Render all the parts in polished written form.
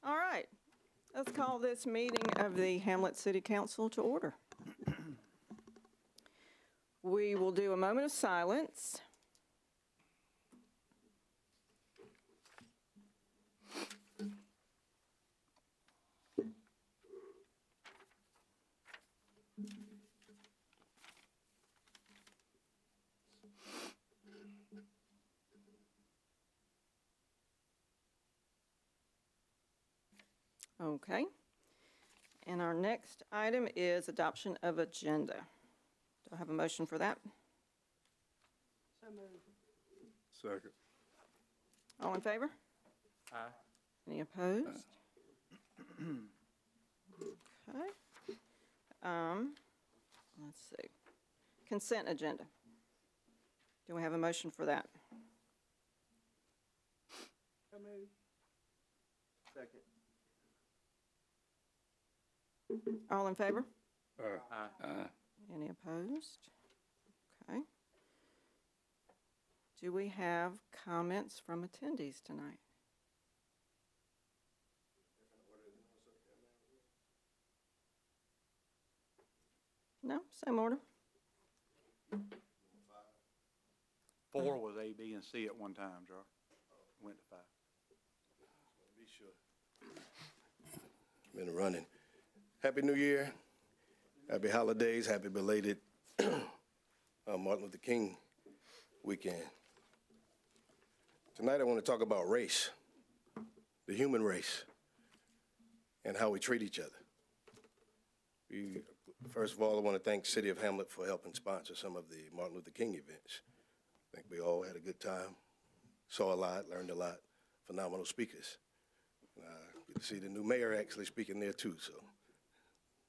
All right, let's call this meeting of the Hamlet City Council to order. We will do a moment of silence. Okay. And our next item is adoption of agenda. Do I have a motion for that? So moved. Second. All in favor? Aye. Any opposed? Okay. Let's see. Consent agenda. Do we have a motion for that? So moved. Second. All in favor? Aye. Any opposed? Okay. Do we have comments from attendees tonight? No, same order. 4 was A, B, and C at one time, Jar. Went to 5. Be sure. Been running. Happy New Year. Happy holidays. Happy belated Martin Luther King weekend. Tonight I want to talk about race, the human race, and how we treat each other. First of all, I want to thank the City of Hamlet for helping sponsor some of the Martin Luther King events. I think we all had a good time, saw a lot, learned a lot, phenomenal speakers. Good to see the new mayor actually speaking there too, so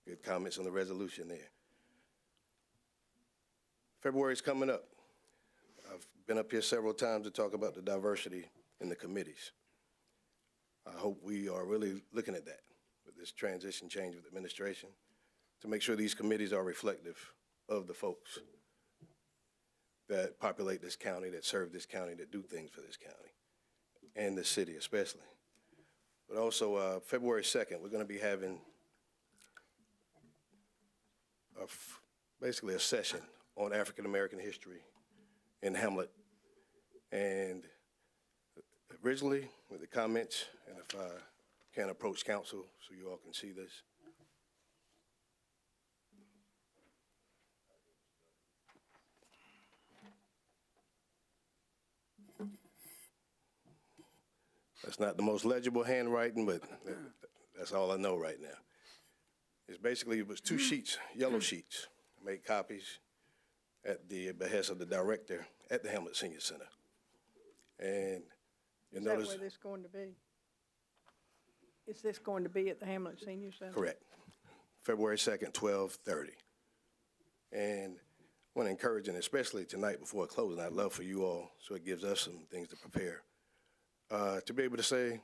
good comments on the resolution there. February's coming up. I've been up here several times to talk about the diversity in the committees. I hope we are really looking at that with this transition change with administration to make sure these committees are reflective of the folks that populate this county, that serve this county, that do things for this county, and the city especially. But also, February 2nd, we're going to be having basically a session on African-American history in Hamlet. And originally, with the comments, and if I can approach council so you all can see this. That's not the most legible handwriting, but that's all I know right now. It's basically, it was 2 sheets, yellow sheets. I made copies at the behest of the director at the Hamlet Senior Center. And you notice— Is that where this going to be? Is this going to be at the Hamlet Senior Center? Correct. February 2nd, 12:30. And I want to encourage, and especially tonight before closing, I'd love for you all, so it gives us some things to prepare, to be able to say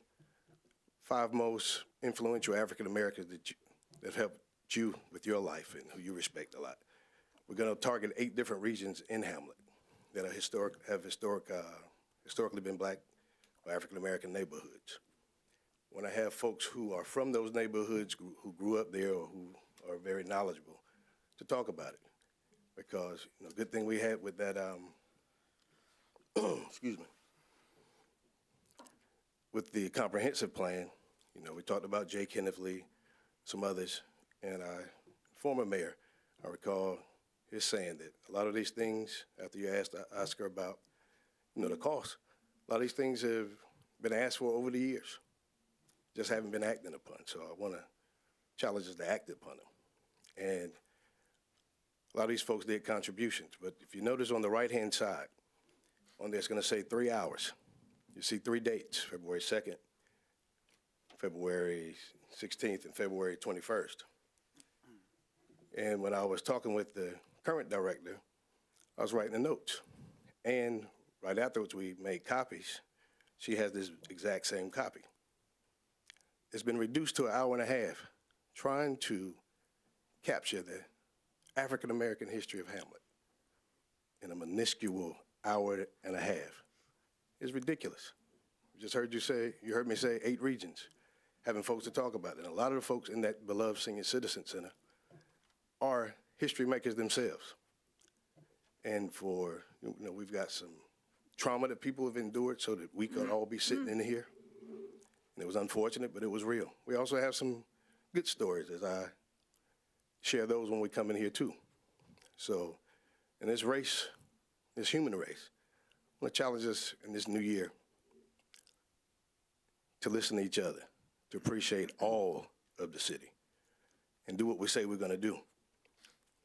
5 most influential African Americans that helped you with your life and who you respect a lot. We're going to target 8 different regions in Hamlet that are historically been black or African American neighborhoods. When I have folks who are from those neighborhoods, who grew up there or who are very knowledgeable, to talk about it. Because, you know, good thing we had with that, excuse me, with the comprehensive plan, you know, we talked about J. Kenneth Lee, some others, and former mayor, I recall his saying that a lot of these things, after you asked Oscar about, you know, the cost, a lot of these things have been asked for over the years, just haven't been acted upon. So I want to challenge us to act upon them. And a lot of these folks did contributions, but if you notice on the right-hand side, on there it's going to say 3 hours. You see 3 dates, February 2nd, February 16th, and February 21st. And when I was talking with the current director, I was writing the notes. And right afterwards, we made copies. She has this exact same copy. It's been reduced to an hour and a half, trying to capture the African-American history of Hamlet in a minuscule hour and a half. It's ridiculous. You heard me say 8 regions. having folks to talk about it. And a lot of the folks in that beloved Senior Citizen Center are history makers themselves. And we've got some trauma that people have endured so that we could all be sitting in here. And it was unfortunate, but it was real. We also have some good stories, as I share those when we come in here too. So in this race, this human race, I want to challenge us in this new year to listen to each other, to appreciate all of the city, and do what we say we're going to do.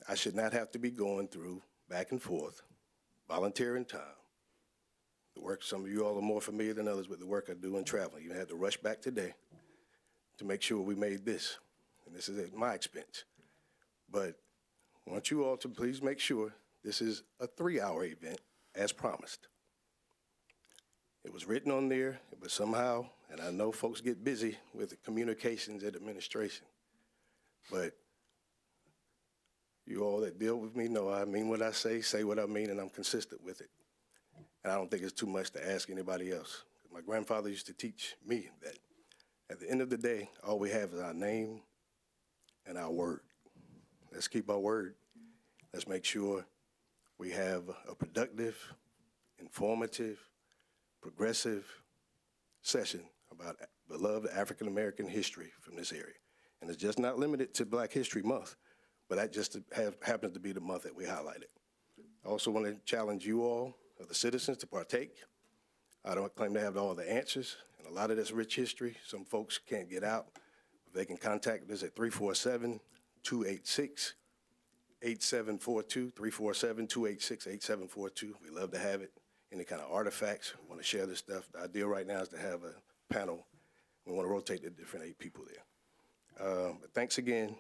I should not have to be going through back and forth, volunteering time. The work, some of you all are more familiar than others with the work I do in traveling. You had to rush back today to make sure we made this, and this is at my expense. But I want you all to please make sure this is a 3-hour event as promised. It was written on there, but somehow, and I know folks get busy with the communications and administration, but you all that deal with me know I mean what I say what I mean, and I'm consistent with it. And I don't think it's too much to ask anybody else. My grandfather used to teach me that at the end of the day, all we have is our name and our word. Let's keep our word. Let's make sure we have a productive, informative, progressive session about beloved African-American history from this area. And it's just not limited to Black History Month, but that just happens to be the month that we highlighted. I also want to challenge you all, the citizens, to partake. I don't claim to have all the answers, and a lot of this rich history, some folks can't get out. They can contact us at 347-286-8742, 347-286-8742. We love to have it. Any kind of artifacts, want to share this stuff. The idea right now is to have a panel. We want to rotate the different 8 people there. But thanks again,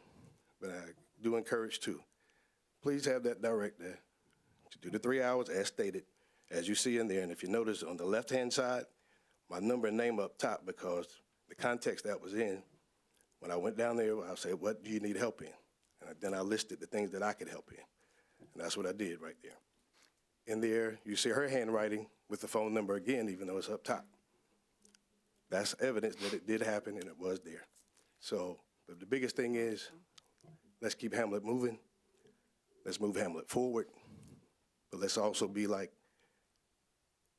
but I do encourage too. Please have that director to do the 3 hours as stated, as you see in there. And if you notice on the left-hand side, my number and name up top, because the context that was in, when I went down there, I said, what do you need help in? And then I listed the things that I could help in. And that's what I did right there. In there, you see her handwriting with the phone number again, even though it's up top. That's evidence that it did happen and it was there. So, but the biggest thing is, let's keep Hamlet moving. Let's move Hamlet forward. But let's also be like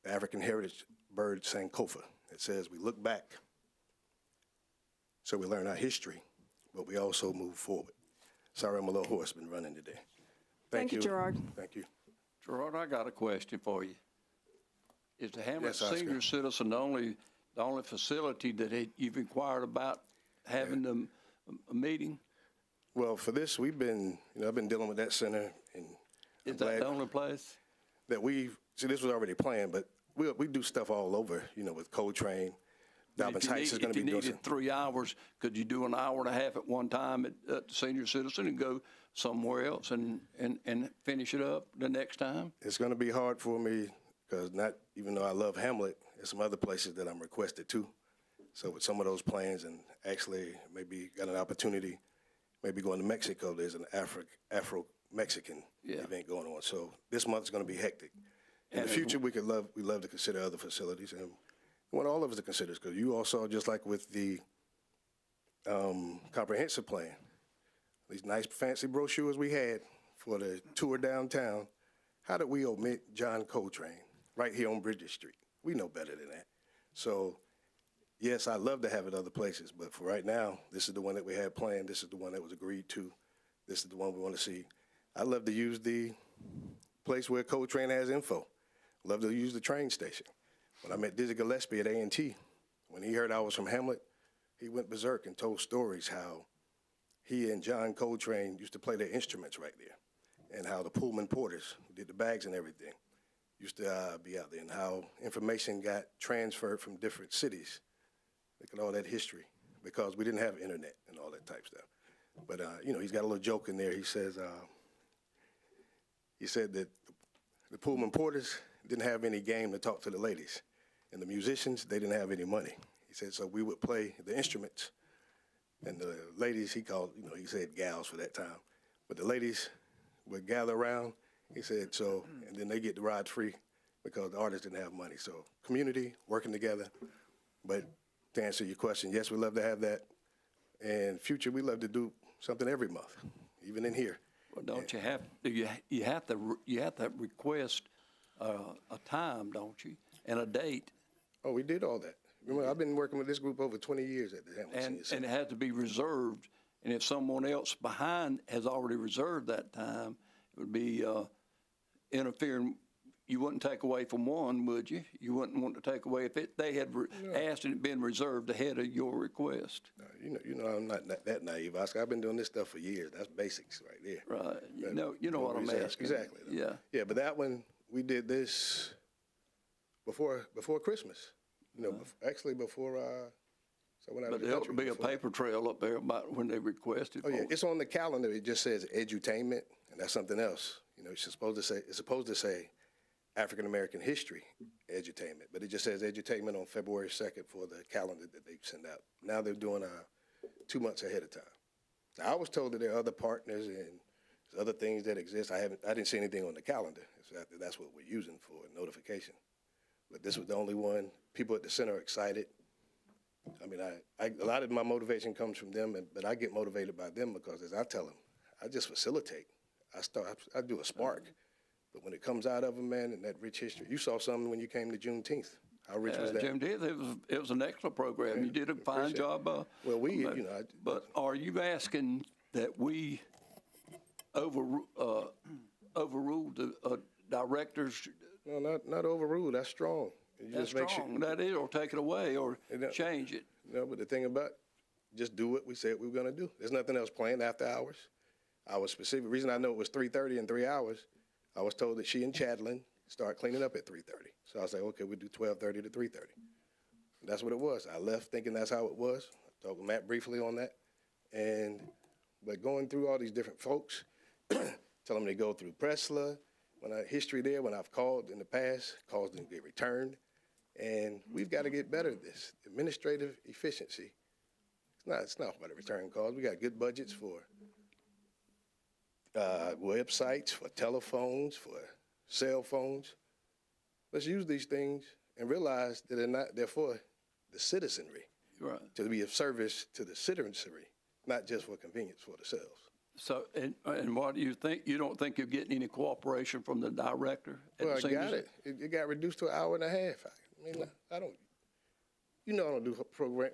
the African heritage bird Sankofa. It says we look back, so we learn our history, but we also move forward. Sorry, I'm a little hoarse, been running today. Thank you, Gerard. Thank you. Gerard, I got a question for you. Is the Hamlet Yes, Oscar. Senior Citizen the only facility that you've inquired about having a meeting? Well, for this, we've been, I've been dealing with that center, and Is that the only place? that see, this was already planned, but we do stuff all over, with Coltrane. Dobbins Heights is going to be doing If you needed 3 hours, could you do an hour and a half at one time at the Senior Citizen and go somewhere else and finish it up the next time? It's going to be hard for me because even though I love Hamlet, there's some other places that I'm requested to. So with some of those plans, and actually maybe got an opportunity, maybe going to Mexico, there's an Afro-Mexican event going on. So this month is going to be hectic. In the future, we love to consider other facilities, and we want all of us to consider, because you all saw, just like with the comprehensive plan, these nice fancy brochures we had for the tour downtown. How did we omit John Coltrane right here on Bridges Street? We know better than that. So, yes, I'd love to have it other places, but for right now, this is the one that we had planned. This is the one that was agreed to. This is the one we want to see. I'd love to use the place where Coltrane has info. Love to use the train station. When I met Dizzy Gillespie at A&T, when he heard I was from Hamlet, he went berserk and told stories how he and John Coltrane used to play their instruments right there, and how the Pullman Porters, who did the bags and everything, used to be out there, and how information got transferred from different cities. Look at all that history, because we didn't have internet and all that type stuff. But, he's got a little joke in there. He said that the Pullman Porters didn't have any game to talk to the ladies, and the musicians, they didn't have any money. He said, so we would play the instruments, and the ladies, he said gals for that time, but the ladies would gather around, he said, and then they get the ride free because the artists didn't have money. So community, working together, but to answer your question, yes, we love to have that. And future, we love to do something every month, even in here. Well, don't you have, you have to request a time, don't you, and a date? Oh, we did all that. Remember, I've been working with this group over 20 years at the Hamlet Senior And Center. it has to be reserved, and if someone else behind has already reserved that time, it would be interfering. You wouldn't take away from one, would you? You wouldn't want to take away if they had asked and it been reserved ahead of your request. You know, I'm not that naive, Oscar. I've been doing this stuff for years. That's basics right there. Right. You know what I'm asking. Exactly. Yeah. Yeah, but that one, we did this before Christmas. You know, actually before, so when I But was there ought to be a paper trail up there about when they requested. Oh, yeah, for it. it's on the calendar. It just says edutainment, and that's something else. You know, it's supposed to say African-American history edutainment, but it just says edutainment on February 2nd for the calendar that they send out. Now they're doing 2 months ahead of time. Now, I was told that there are other partners and other things that exist. I didn't see anything on the calendar. That's what we're using for notification. But this was the only one. People at the center are excited. I mean, a lot of my motivation comes from them, but I get motivated by them because, as I tell them, I just facilitate. I do a spark. But when it comes out of them, man, and that rich history, you saw something when you came to Juneteenth. How rich was that? Jim did. It was an excellent program. Yeah, You did a fine appreciate job. Well, you know. But are you asking that we overrule the directors? No, not overruled. That's strong. You That's just make strong. That is, or take it away, or change it. No, but the thing about just do what we said we were going to do. There's nothing else planned after hours. I was specific. Reason I know it was 3:30 in 3 hours, I was told that she and Chadlin start cleaning up at 3:30. So I was like, okay, we'll do 12:30 to 3:30. That's what it was. I left thinking that's how it was. I talked with Matt briefly on that. But going through all these different folks, tell them to go through Presla, history there, when I've called in the past, calls didn't get returned. And we've got to get better at this. Administrative efficiency. It's not about the return calls. We got good budgets for websites, for telephones, for cell phones. Let's use these things and realize that they're for the citizenry. Right. To be of service to the citizenry, not just for convenience for themselves. So, and what do you think? You don't think you're getting any cooperation from the director? Well, I got it. It got reduced to an hour and a half. I mean, I don't do a program.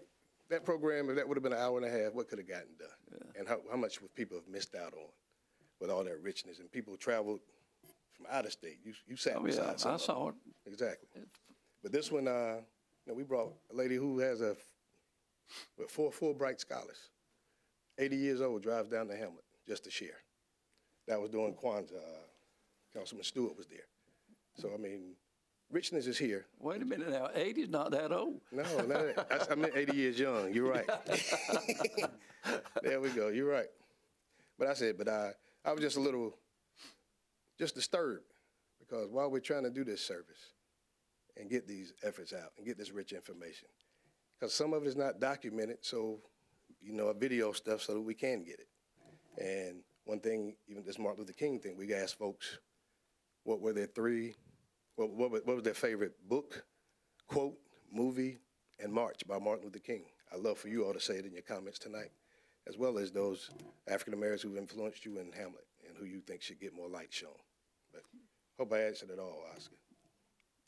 That program, if that would have been an hour and a half, what could have gotten done? Yeah. And how much would people have missed out on with all that richness? And people traveled from out of state. You sat beside some I saw it. Exactly. But this one, we brought a lady who has with 4 Fulbright scholars, 80 years old, drives down to Hamlet just to share. That was during Kwanzaa. Councilman Stewart was there. So, I mean, richness is here. Wait a minute now, 80 is not that old. No, I meant 80 years young. You're right. There we go. You're right. But I was just a little disturbed because while we're trying to do this service and get these efforts out and get this rich information, because some of it is not documented, so, a video stuff so that we can get it. And one thing, even this Martin Luther King thing, we asked folks, what were their what was their favorite book, quote, movie, and march by Martin Luther King? I'd love for you all to say it in your comments tonight, as well as those African Americans who've influenced you in Hamlet and who you think should get more light shown. But hope I answered it all, Oscar.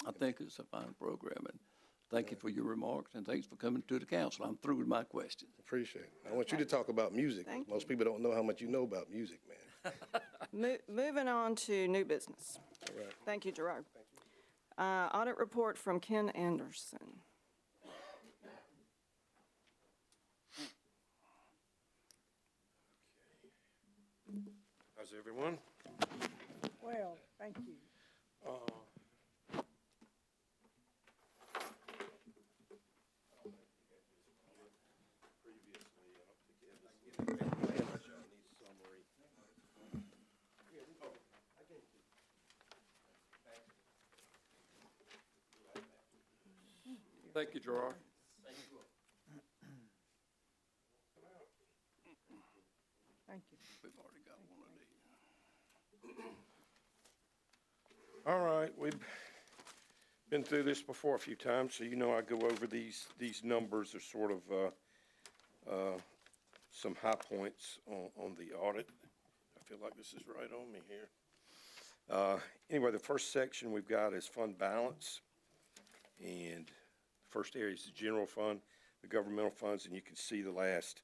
I think it's a fine program, and thank you for your remarks, and thanks for coming to the council. I'm through with my questions. Appreciate it. I want you to talk about music. Thank Most people don't know how much you know about music, man. Moving on to new business. All right. Thank you, Gerard. Audit report from Ken Anderson. How's everyone? Well, thank you. Thank you, Gerard. Thank you. We've already got one of these. All right, been through this before a few times, so you know I go over these numbers are sort of some high points on the audit. I feel like this is right on me here. Anyway, the first section we've got is fund balance. And the first area is the general fund, the governmental funds, and you can see the last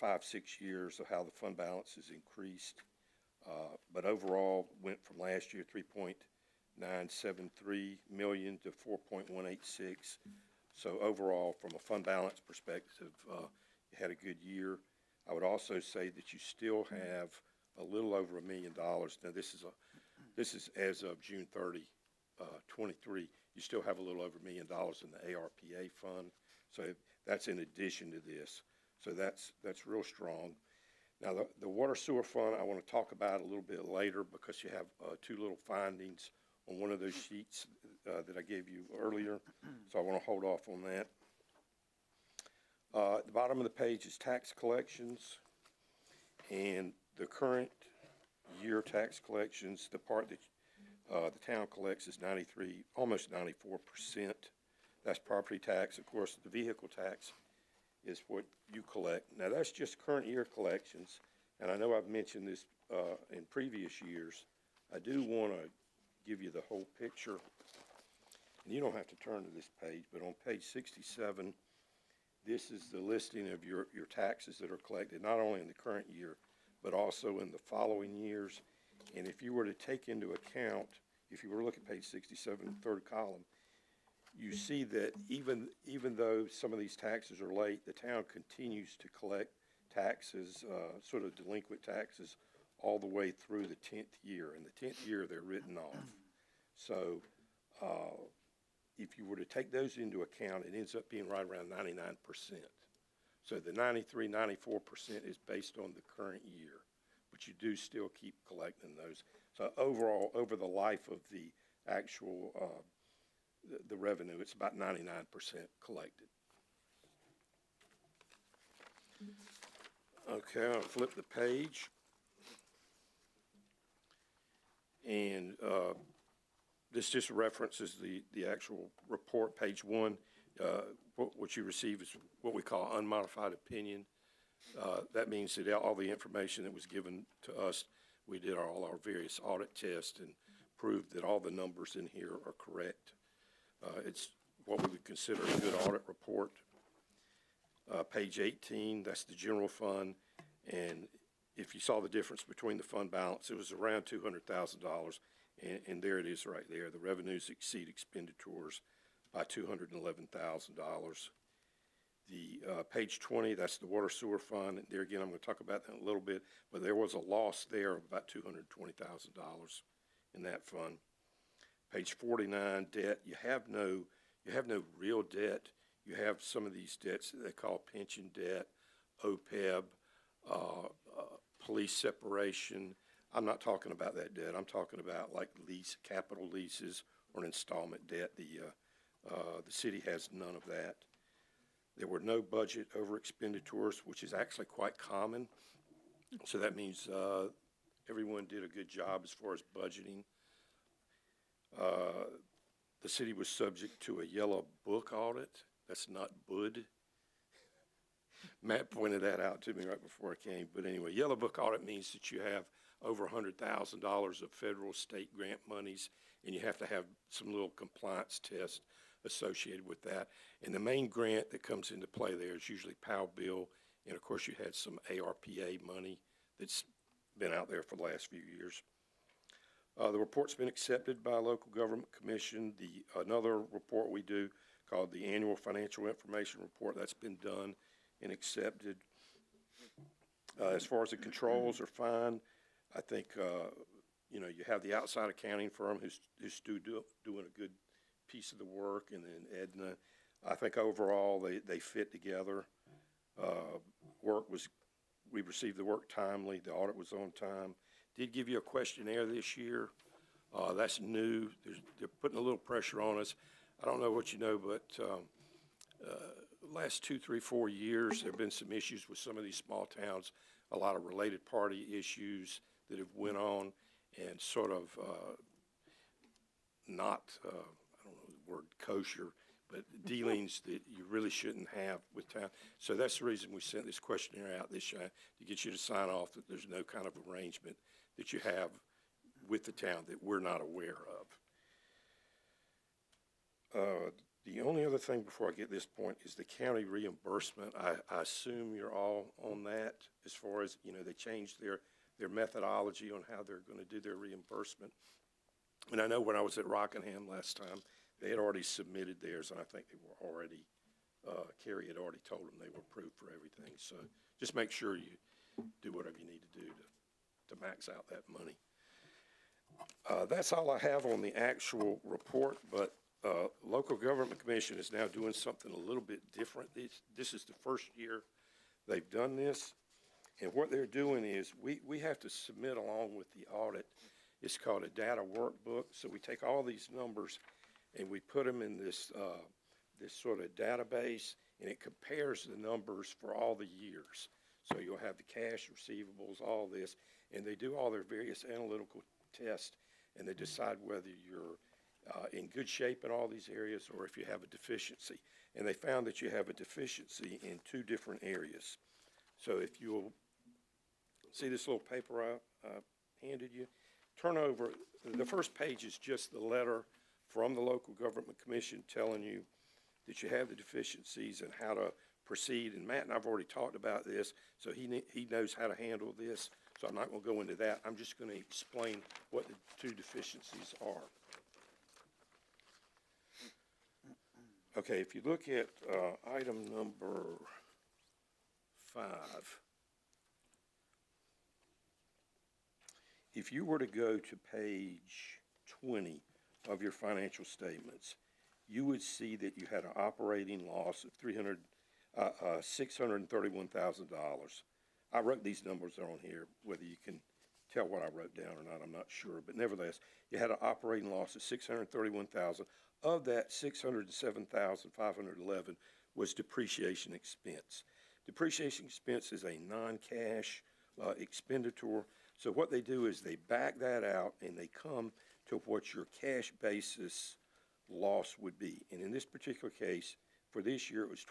5-6 years of how the fund balance has increased. But overall, went from last year 3.973 million to 4.186. So overall, from a fund balance perspective, you had a good year. I would also say that you still have a little over $1 million. Now, this is as of June 30, 23. You still have a little over $1 million in the ARPA fund. So that's in addition to this. So that's real strong. Now, the water sewer fund, I want to talk about a little bit later because you have two little findings on one of those sheets that I gave you earlier. So I want to hold off on that. At the bottom of the page is tax collections. And the current year tax collections, the part that the town collects is almost 94%. That's property tax. Of course, the vehicle tax is what you collect. Now, that's just current year collections, and I know I've mentioned this in previous years. I do want to give you the whole picture, and you don't have to turn to this page, but on page 67, this is the listing of your taxes that are collected, not only in the current year, but also in the following years. And if you were to take into account, if you were to look at page 67, third column, you see that even though some of these taxes are late, the town continues to collect taxes, sort of delinquent taxes, all the way through the 10th year. In the 10th year, they're written off. So if you were to take those into account, it ends up being right around 99%. So the 93, 94% is based on the current year, but you do still keep collecting those. So overall, over the life of the actual the revenue, it's about 99% collected. Okay, I'll flip the page. And this just references the actual report, page 1. What you receive is what we call unmodified opinion. That means that all the information that was given to us, we did all our various audit tests and proved that all the numbers in here are correct. It's what we would consider a good audit report. Page 18, that's the general fund. And if you saw the difference between the fund balance, it was around $200,000. And there it is right there. The revenues exceed expenditures by $211,000. The page 20, that's the water sewer fund. And there again, I'm going to talk about that in a little bit, but there was a loss there of about $220,000 in that fund. Page 49, debt. You have no real debt. You have some of these debts that they call pension debt, OPEB, police separation. I'm not talking about that debt. I'm talking about like capital leases or an installment debt. The city has none of that. There were no budget over expenditures, which is actually quite common. So that means everyone did a good job as far as budgeting. The city was subject to a yellow book audit. That's not BUD. Matt pointed that out to me right before I came. But anyway, yellow book audit means that you have over $100,000 of federal state grant monies, and you have to have some little compliance test associated with that. And the main grant that comes into play there is usually POW bill, and of course you had some ARPA money that's been out there for the last few years. The report's been accepted by a local government commission. Another report we do called the Annual Financial Information Report, that's been done and accepted. As far as the controls are fine. I think, you have the outside accounting firm who's doing a good piece of the work, and then Edna. I think overall they fit together. We received the work timely. The audit was on time. Did give you a questionnaire this year. That's new. They're putting a little pressure on us. I don't know what you know, but last 2, 3, 4 years, there have been some issues with some of these small towns, a lot of related party issues that have went on and sort of not, I don't know word kosher, but dealings that you really shouldn't have with town. So that's the reason we sent this questionnaire out this year, to get you to sign off that there's no kind of arrangement that you have with the town that we're not aware of. The only other thing before I get this point is the county reimbursement. I assume you're all on that as far as, you know, they changed their methodology on how they're going to do their reimbursement. And I know when I was at Rockingham last time, they had already submitted theirs, and I think they were already, Carrie had already told them they were approved for everything. So just make sure you do whatever you need to do to max out that money. That's all I have on the actual report, but Local Government Commission is now doing something a little bit different. This is the first year they've done this, and what they're doing is we have to submit along with the audit. It's called a data workbook. So we take all these numbers and we put them in this this sort of database, and it compares the numbers for all the years. So you'll have the cash, receivables, all this, and they do all their various analytical tests, and they decide whether you're in good shape in all these areas or if you have a deficiency. And they found that you have a deficiency in 2 different areas. So if you'll see this little paper I handed you, turn over, the first page is just the letter from the Local Government Commission telling you that you have the deficiencies and how to proceed. And Matt and I've already talked about this, so he knows how to handle this. So I'm not going to go into that. I'm just going to explain what the 2 deficiencies are. Okay, if you look at item number 5, if you were to go to page 20 of your financial statements, you would see that you had an operating loss of $631,000. I wrote these numbers on here. Whether you can tell what I wrote down or not, I'm not sure. But nevertheless, you had an operating loss of $631,000. Of that, $607,511 was depreciation expense. Depreciation expense is a non-cash expenditure. So what they do is they back that out and they come to what your cash basis loss would be. And in this particular case, for this year, it was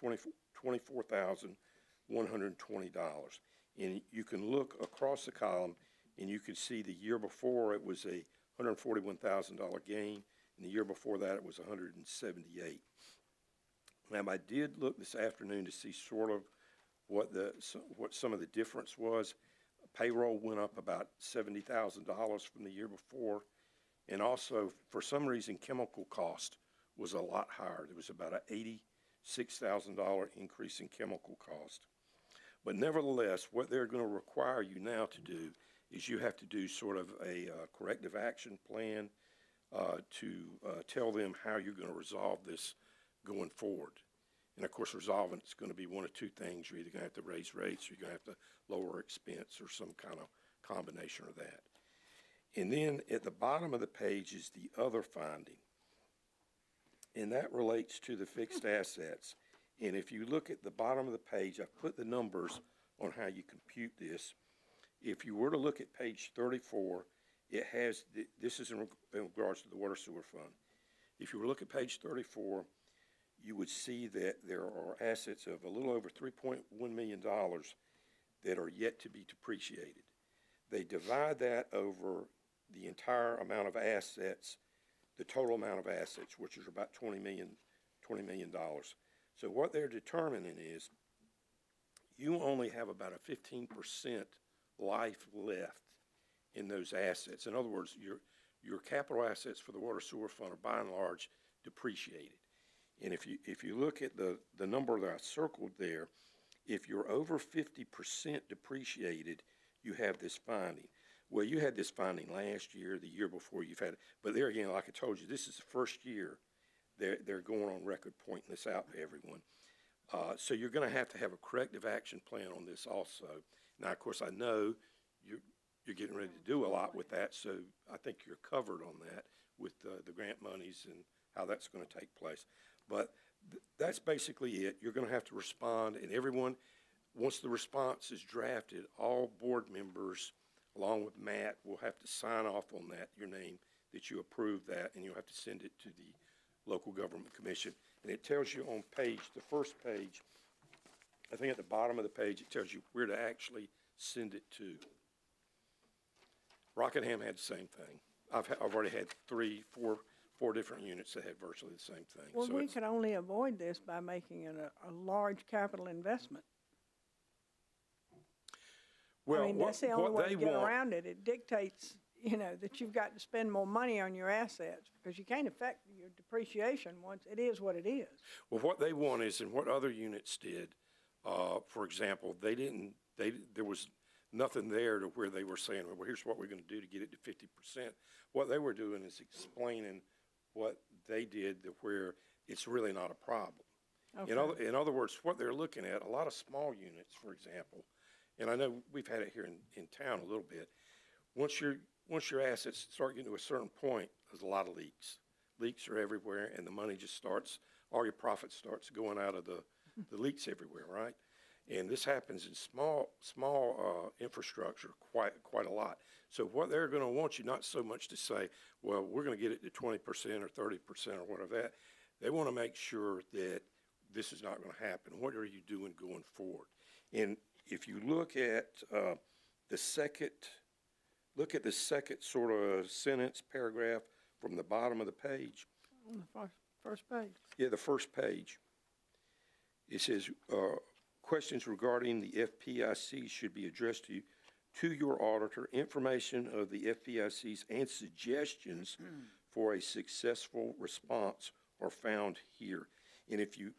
$24,120. And you can look across the column and you can see the year before it was a $141,000 gain, and the year before that it was $178,000. Now, I did look this afternoon to see sort of what some of the difference was. Payroll went up about $70,000 from the year before, and also for some reason chemical cost was a lot higher. There was about an $86,000 increase in chemical cost. But nevertheless, what they're going to require you now to do is you have to do sort of a corrective action plan to tell them how you're going to resolve this going forward. And of course, resolving it's going to be one of 2 things. You're either going to have to raise rates or you're going to have to lower expense or some kind of combination of that. And then at the bottom of the page is the other finding. And that relates to the fixed assets. And if you look at the bottom of the page, I've put the numbers on how you compute this. If you were to look at page 34, it has, this is in regards to the water sewer fund. If you were to look at page 34, you would see that there are assets of a little over $3.1 million that are yet to be depreciated. They divide that over the entire amount of assets, the total amount of assets, which is about $20 million. So what they're determining is you only have about a 15% life left in those assets. In other words, your capital assets for the water sewer fund are by and large depreciated. And if you look at the number that I circled there, if you're over 50% depreciated, you have this finding. Well, you had this finding last year, the year before you've had it. But there again, like I told you, this is the first year they're going on record pointing this out to everyone. So you're going to have a corrective action plan on this also. Now, of course, I know you're getting ready to do a lot with that, so I think you're covered on that with the grant monies and how that's going to take place. But that's basically it. You're going to have to respond, and everyone, once the response is drafted, all board members, along with Matt, will have to sign off on that, your name, that you approve that, and you'll have to send it to the Local Government Commission. And it tells you on the first page, I think at the bottom of the page, it tells you where to actually send it to. Rockingham had the same thing. I've already had four different units that had virtually the same thing. Well, So we it's- could only avoid this by making it a large capital investment. I mean, that's the only way to get around it. It dictates, that you've got to spend more money on your assets because you can't affect your depreciation once it is what it is. Well, what they want is, and what other units did, for example, there was nothing there to where they were saying, well, here's what we're gonna do to get it to 50%. What they were doing is explaining what they did to where it's really not a problem. Okay. In other words, what they're looking at, a lot of small units, for example, and I know we've had it here in town a little bit, once your assets start getting to a certain point, there's a lot of leaks. Leaks are everywhere, and the money just starts, all your profit starts going out of the leaks everywhere, right? And this happens in small infrastructure quite a lot. So what they're gonna want you not so much to say, well, we're gonna get it to 20% or 30% or whatever that. They wanna make sure that this is not gonna happen. What are you doing going forward? And if you look at the second sort of sentence, paragraph from the bottom of the page. On the first page. Yeah, the first page. It says, questions regarding the FPIC should be addressed to your auditor. Information of the FPICs and suggestions for a successful response are found here. And if you,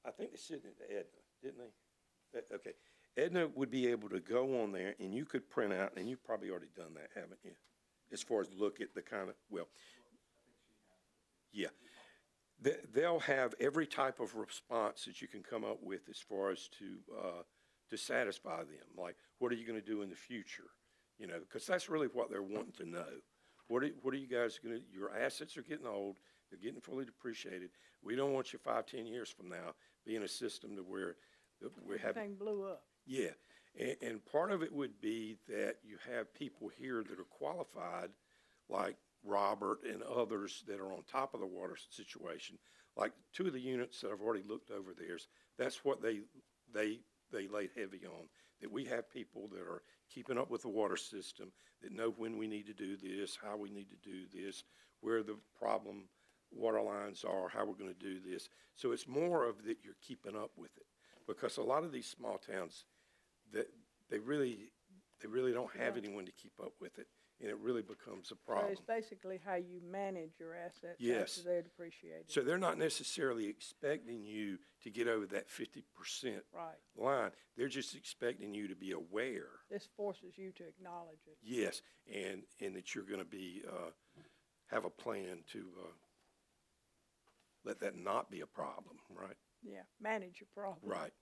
I think they said it to Edna, didn't they? Okay. Edna would be able to go on there and you could print out, and you've probably already done that, haven't you? As far as look at the kind of, well, yeah. They'll have every type of response that you can come up with as far as to satisfy them. Like, what are you going to do in the future? Because that's really what they're wanting to know. What are you guys going to, your assets are getting old, they're getting fully depreciated. We don't want you 5-10 years from now being a system to where we have. Everything blew up. Yeah, and part of it would be that you have people here that are qualified, like Robert and others that are on top of the water situation. Like 2 of the units that I've already looked over theirs, that's what they laid heavy on, that we have people that are keeping up with the water system, that know when we need to do this, how we need to do this, where the problem water lines are, how we're going to do this. So it's more of that you're keeping up with it, because a lot of these small towns, that they really don't have anyone to keep up with it, and it really becomes a So problem. it's basically how you manage your assets Yes. after they're depreciated. So they're not necessarily expecting you to get over that 50% Right. line. They're just expecting you to be aware. This forces you to acknowledge it. Yes, and that you're gonna be, have a plan to, let that not be a problem, right? Yeah, manage your problem. Right.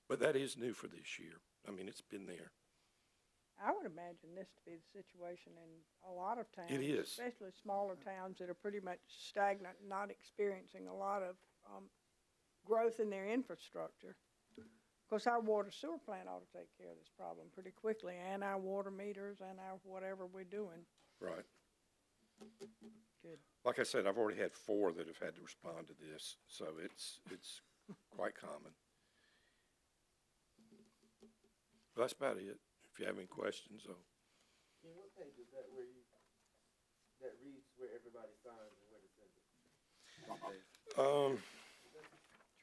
But that is new for this year. I mean, it's been there. I would imagine this to be the situation in a lot of towns. It is. Especially smaller towns that are pretty much stagnant, not experiencing a lot of growth in their infrastructure. Of course, our water sewer plant ought to take care of this problem pretty quickly, and our water meters and our whatever we're doing. Right. Good. Like I said, I've already had 4 that have had to respond to this, so it's quite common. But that's about it. If you have any questions, Ken, what page is that that reads where everybody signs and where to send it?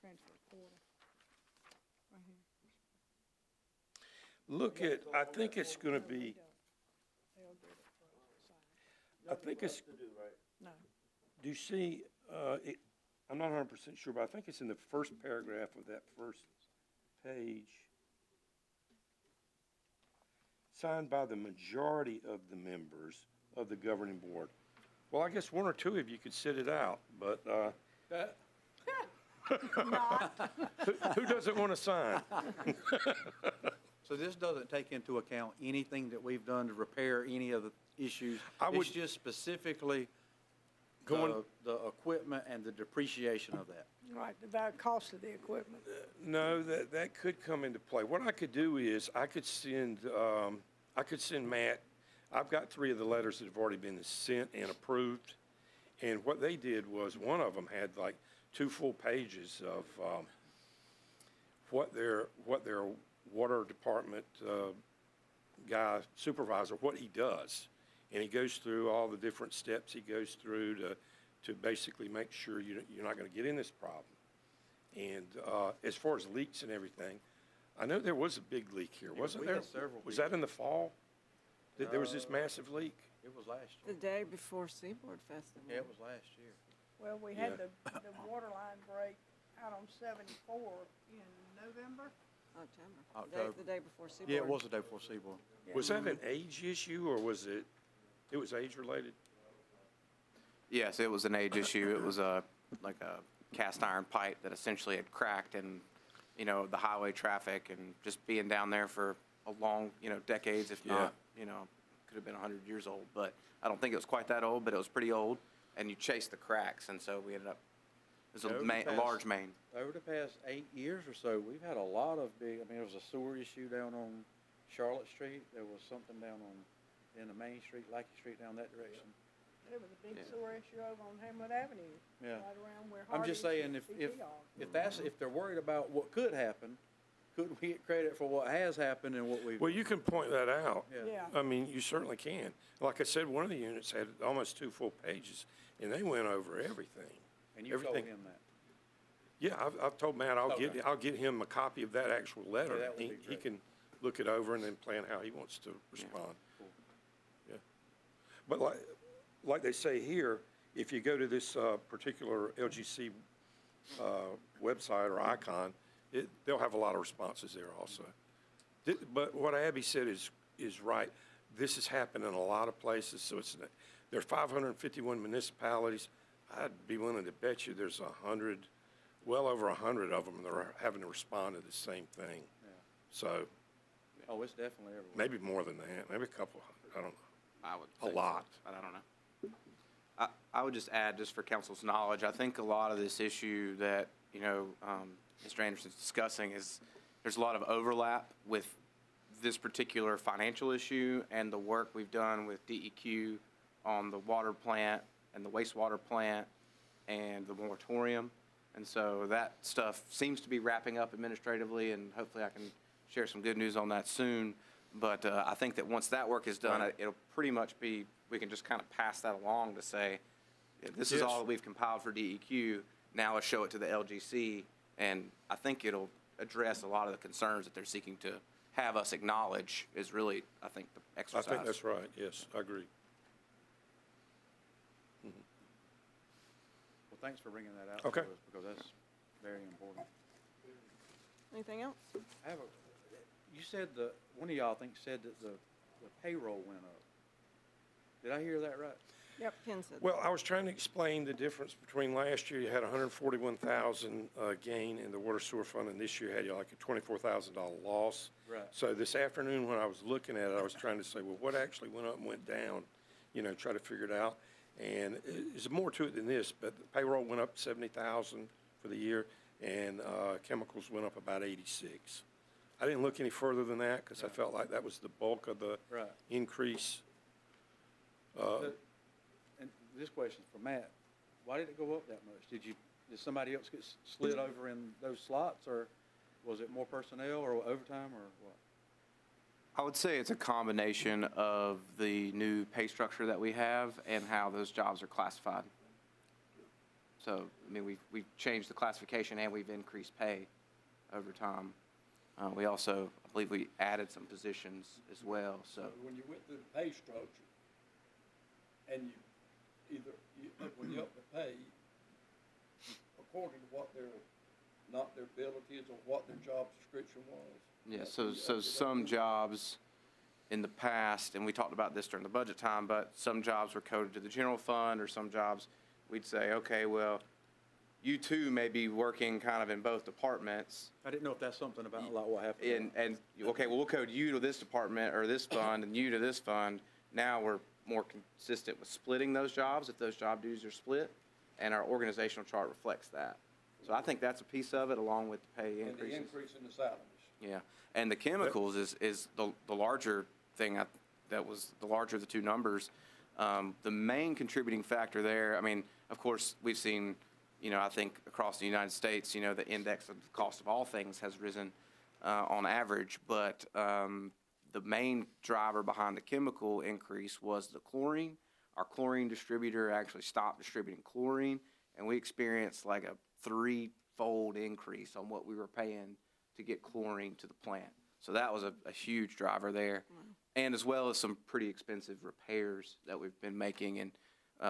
Transfer portal. Right here. look at, I think it's gonna be, They'll do it for us to sign. I think it's, To do, right? No. do you see, I'm not 100% sure, but I think it's in the first paragraph of that first page. Signed by the majority of the members of the governing board. Well, I guess 1 or 2 of you could sit it out, but, who doesn't want to sign? So this doesn't take into account anything that we've done to repair any of the issues? I would- It's just specifically Going- the equipment and the depreciation of that? Right, the cost of the equipment. No, that could come into play. What I could do is, I could send Matt, I've got 3 of the letters that have already been sent and approved. And what they did was, one of them had like 2 full pages of what their water department guy, supervisor, what he does. And he goes through all the different steps he goes through to basically make sure you're not going to get in this problem. And as far as leaks and everything, I know there was a big leak here, wasn't we there? had several Was that in the fall? That there was this massive leak? It was last The year. day before Seaboard Festival. Yeah, it was last year. Well, we had the water line break out on 74 in November. October. The day before Seaboard. Yeah, it was the day before Seaboard. Was that an age issue, or was it was age-related? Yes, it was an age issue. It was like a cast iron pipe that essentially had cracked in, you know, the highway traffic, and just being down there for a long, you know, decades, if not, you know, could have been 100 years old. But I don't think it was quite that old, but it was pretty old. And you chased the cracks, and so we ended up, it was a large main. Over the past 8 years or so, we've had a lot of big, I mean, there was a sewer issue down on Charlotte Street. There was something down in the Main Street, Lackey Street, down that direction. There was a big Yeah. sewer issue over on Hamlet Avenue. Yeah. Right around where I'm just Hardee's saying, used to be are. if they're worried about what could happen, couldn't we get credit for what has happened and what we've? Well, you can point that out. Yeah. I mean, you certainly can. Like I said, one of the units had almost 2 full pages, and they went over everything. And you told everything. him that. Yeah, I've told Matt I'll Okay. get him a copy of that actual letter. that would be He great. can look it over and then plan how he wants to respond. Cool. Yeah. But like they say here, if you go to this particular LGC website or icon, they'll have a lot of responses there also. But what Abby said is right. This has happened in a lot of places, so there are 551 municipalities. I'd be willing to bet you there's well over 100 of them that are having to respond to the same thing. Yeah. So Oh, it's definitely everywhere. maybe more than that, maybe a couple hundred, I don't know. I would A think so, lot. but I don't know. I would just add, just for council's knowledge, I think a lot of this issue that, you know, Mr. Anderson's discussing is there's a lot of overlap with this particular financial issue and the work we've done with DEQ on the water plant and the wastewater plant and the moratorium. And so that stuff seems to be wrapping up administratively, and hopefully I can share some good news on that soon. But I think that once that work is done, Right. it'll pretty much be, we can just kind of pass that along to say, this is Yes. all that we've compiled for DEQ, now let's show it to the LGC. And I think it'll address a lot of the concerns that they're seeking to have us acknowledge is really, I think, the I exercise. think that's right, yes, I agree. Well, thanks for bringing that out. Okay. To us, because that's very important. Anything else? I have you said one of y'all, I think, said that the payroll went up. Did I hear that right? Yep, Ken said. Well, I was trying to explain the difference between last year, you had 141,000 gain in the water sewer fund, and this year had like a $24,000 loss. Right. So this afternoon, when I was looking at it, I was trying to say, well, what actually went up and went down? You know, try to figure it out. And there's more to it than this, but the payroll went up 70,000 for the year, and chemicals went up about 86. I didn't look any further than that because I felt like that was the bulk of the Right. increase. And this question's for Matt. Why did it go up that much? Did somebody else get slid over in those slots, or was it more personnel or overtime or what? I would say it's a combination of the new pay structure that we have and how those jobs are classified. So, I mean, we've changed the classification and we've increased pay over time. We also, I believe we added some positions as well, so. When you went through the pay structure, and when you up the pay, according to what not their abilities or what their job description was. Yeah, so some jobs in the past, and we talked about this during the budget time, but some jobs were coded to the general fund, or some jobs, we'd say, okay, well, you two may be working kind of in both departments, I didn't know if that's something about like what happened. and, okay, well, we'll code you to this department or this fund, and you to this fund. Now we're more consistent with splitting those jobs, if those job duties are split, and our organizational chart reflects that. So I think that's a piece of it, along with the pay And the increases. increase in the salaries. Yeah, and the chemicals is the larger thing. that was the larger of the two numbers. The main contributing factor there, I mean, of course, we've seen, I think across the United States, the index of the cost of all things has risen on average, but the main driver behind the chemical increase was the chlorine. Our chlorine distributor actually stopped distributing chlorine, and we experienced like a 3-fold increase on what we were paying to get chlorine to the plant. So that was a huge driver there. And as well as some pretty expensive repairs that we've been making. And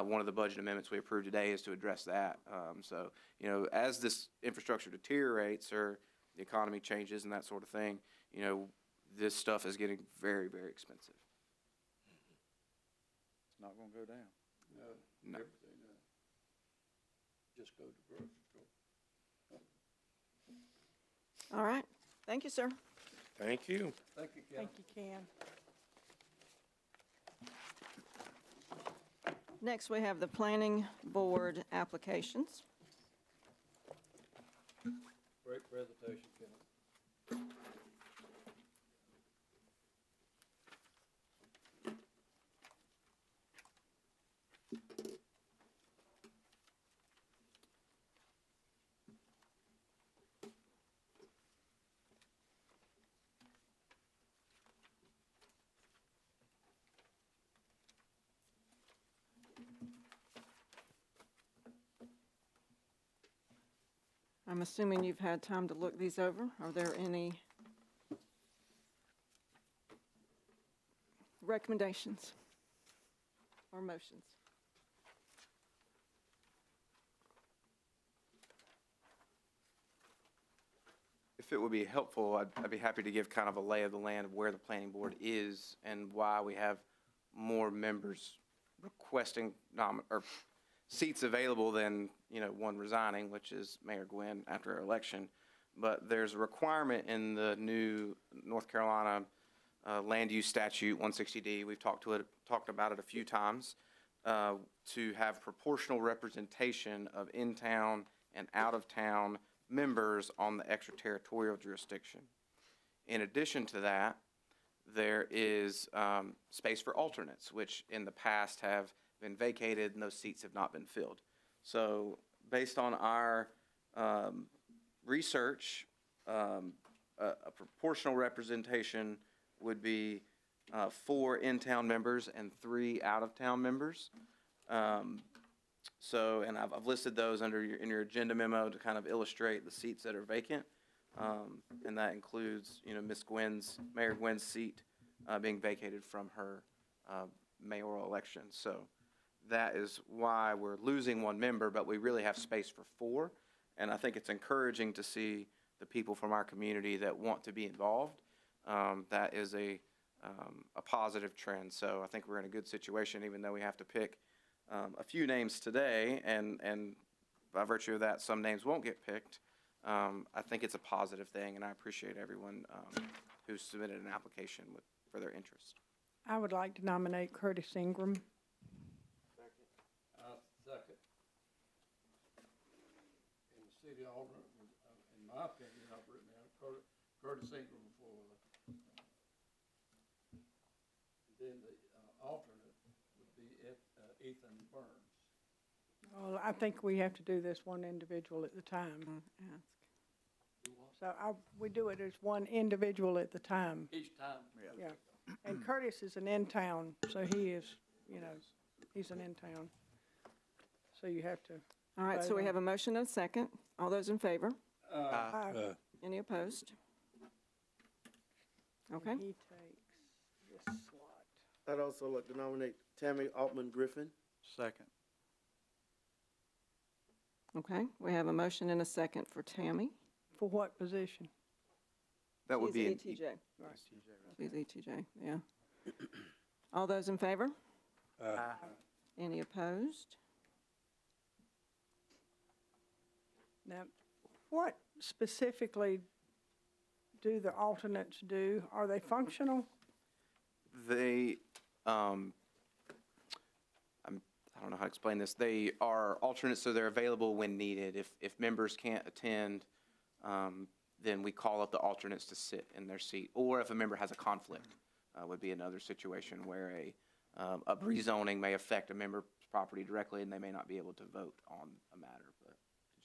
one of the budget amendments we approved today is to address that. So, as this infrastructure deteriorates or the economy changes and that sort of thing, this stuff is getting very, very expensive. It's not gonna go down. No. Everything, just go to the grocery store. All right. Thank you, sir. Thank you. Thank you, Ken. Thank you, Ken. Next, we have the planning board applications. Great presentation, Ken. I'm assuming you've had time to look these over. Are there any recommendations or motions? If it would be helpful, I'd be happy to give kind of a lay of the land of where the planning board is and why we have more members requesting or seats available than, one resigning, which is Mayor Gwynn after her election. But there's a requirement in the new North Carolina land use statute 160D. We've talked about it a few times, to have proportional representation of in-town and out-of-town members on the extraterritorial jurisdiction. In addition to that, there is space for alternates, which in the past have been vacated and those seats have not been filled. So based on our research, a proportional representation would be 4 in-town members and 3 out-of-town members. And I've listed those in your agenda memo to kind of illustrate the seats that are vacant. And that includes, Mayor Gwynn's seat being vacated from her mayoral election. So that is why we're losing 1 member, but we really have space for 4. And I think it's encouraging to see the people from our community that want to be involved. That is a positive trend. So I think we're in a good situation, even though we have to pick a few names today, and by virtue of that, some names won't get picked. I think it's a positive thing, and I appreciate everyone who submitted an application for their interest. I would like to nominate Curtis Ingram. Second. And the city alternate, in my opinion, I've written down Curtis Ingram for, then the alternate would be Ethan Burns. Well, I think we have to do this one individual at the time. Ask. So we do it as one individual at the time. Each time. Yeah. And Curtis is an in-town, so he is, he's an in-town. So you have to. All right, so we have a motion and a second. All those in favor? Any opposed? Okay. And he takes this slot. I'd also like to nominate Tammy Altman Griffin. Second. Okay, we have a motion and a second for Tammy. For what position? That would be She's ETJ. She's ETJ, yeah. All those in favor? Any opposed? Now, what specifically do the alternates do? Are they functional? They, I don't know how to explain this. They are alternates, so they're available when needed. If members can't attend, then we call up the alternates to sit in their seat. Or if a member has a conflict, would be another situation where a rezoning may affect a member's property directly, and they may not be able to vote on a matter, but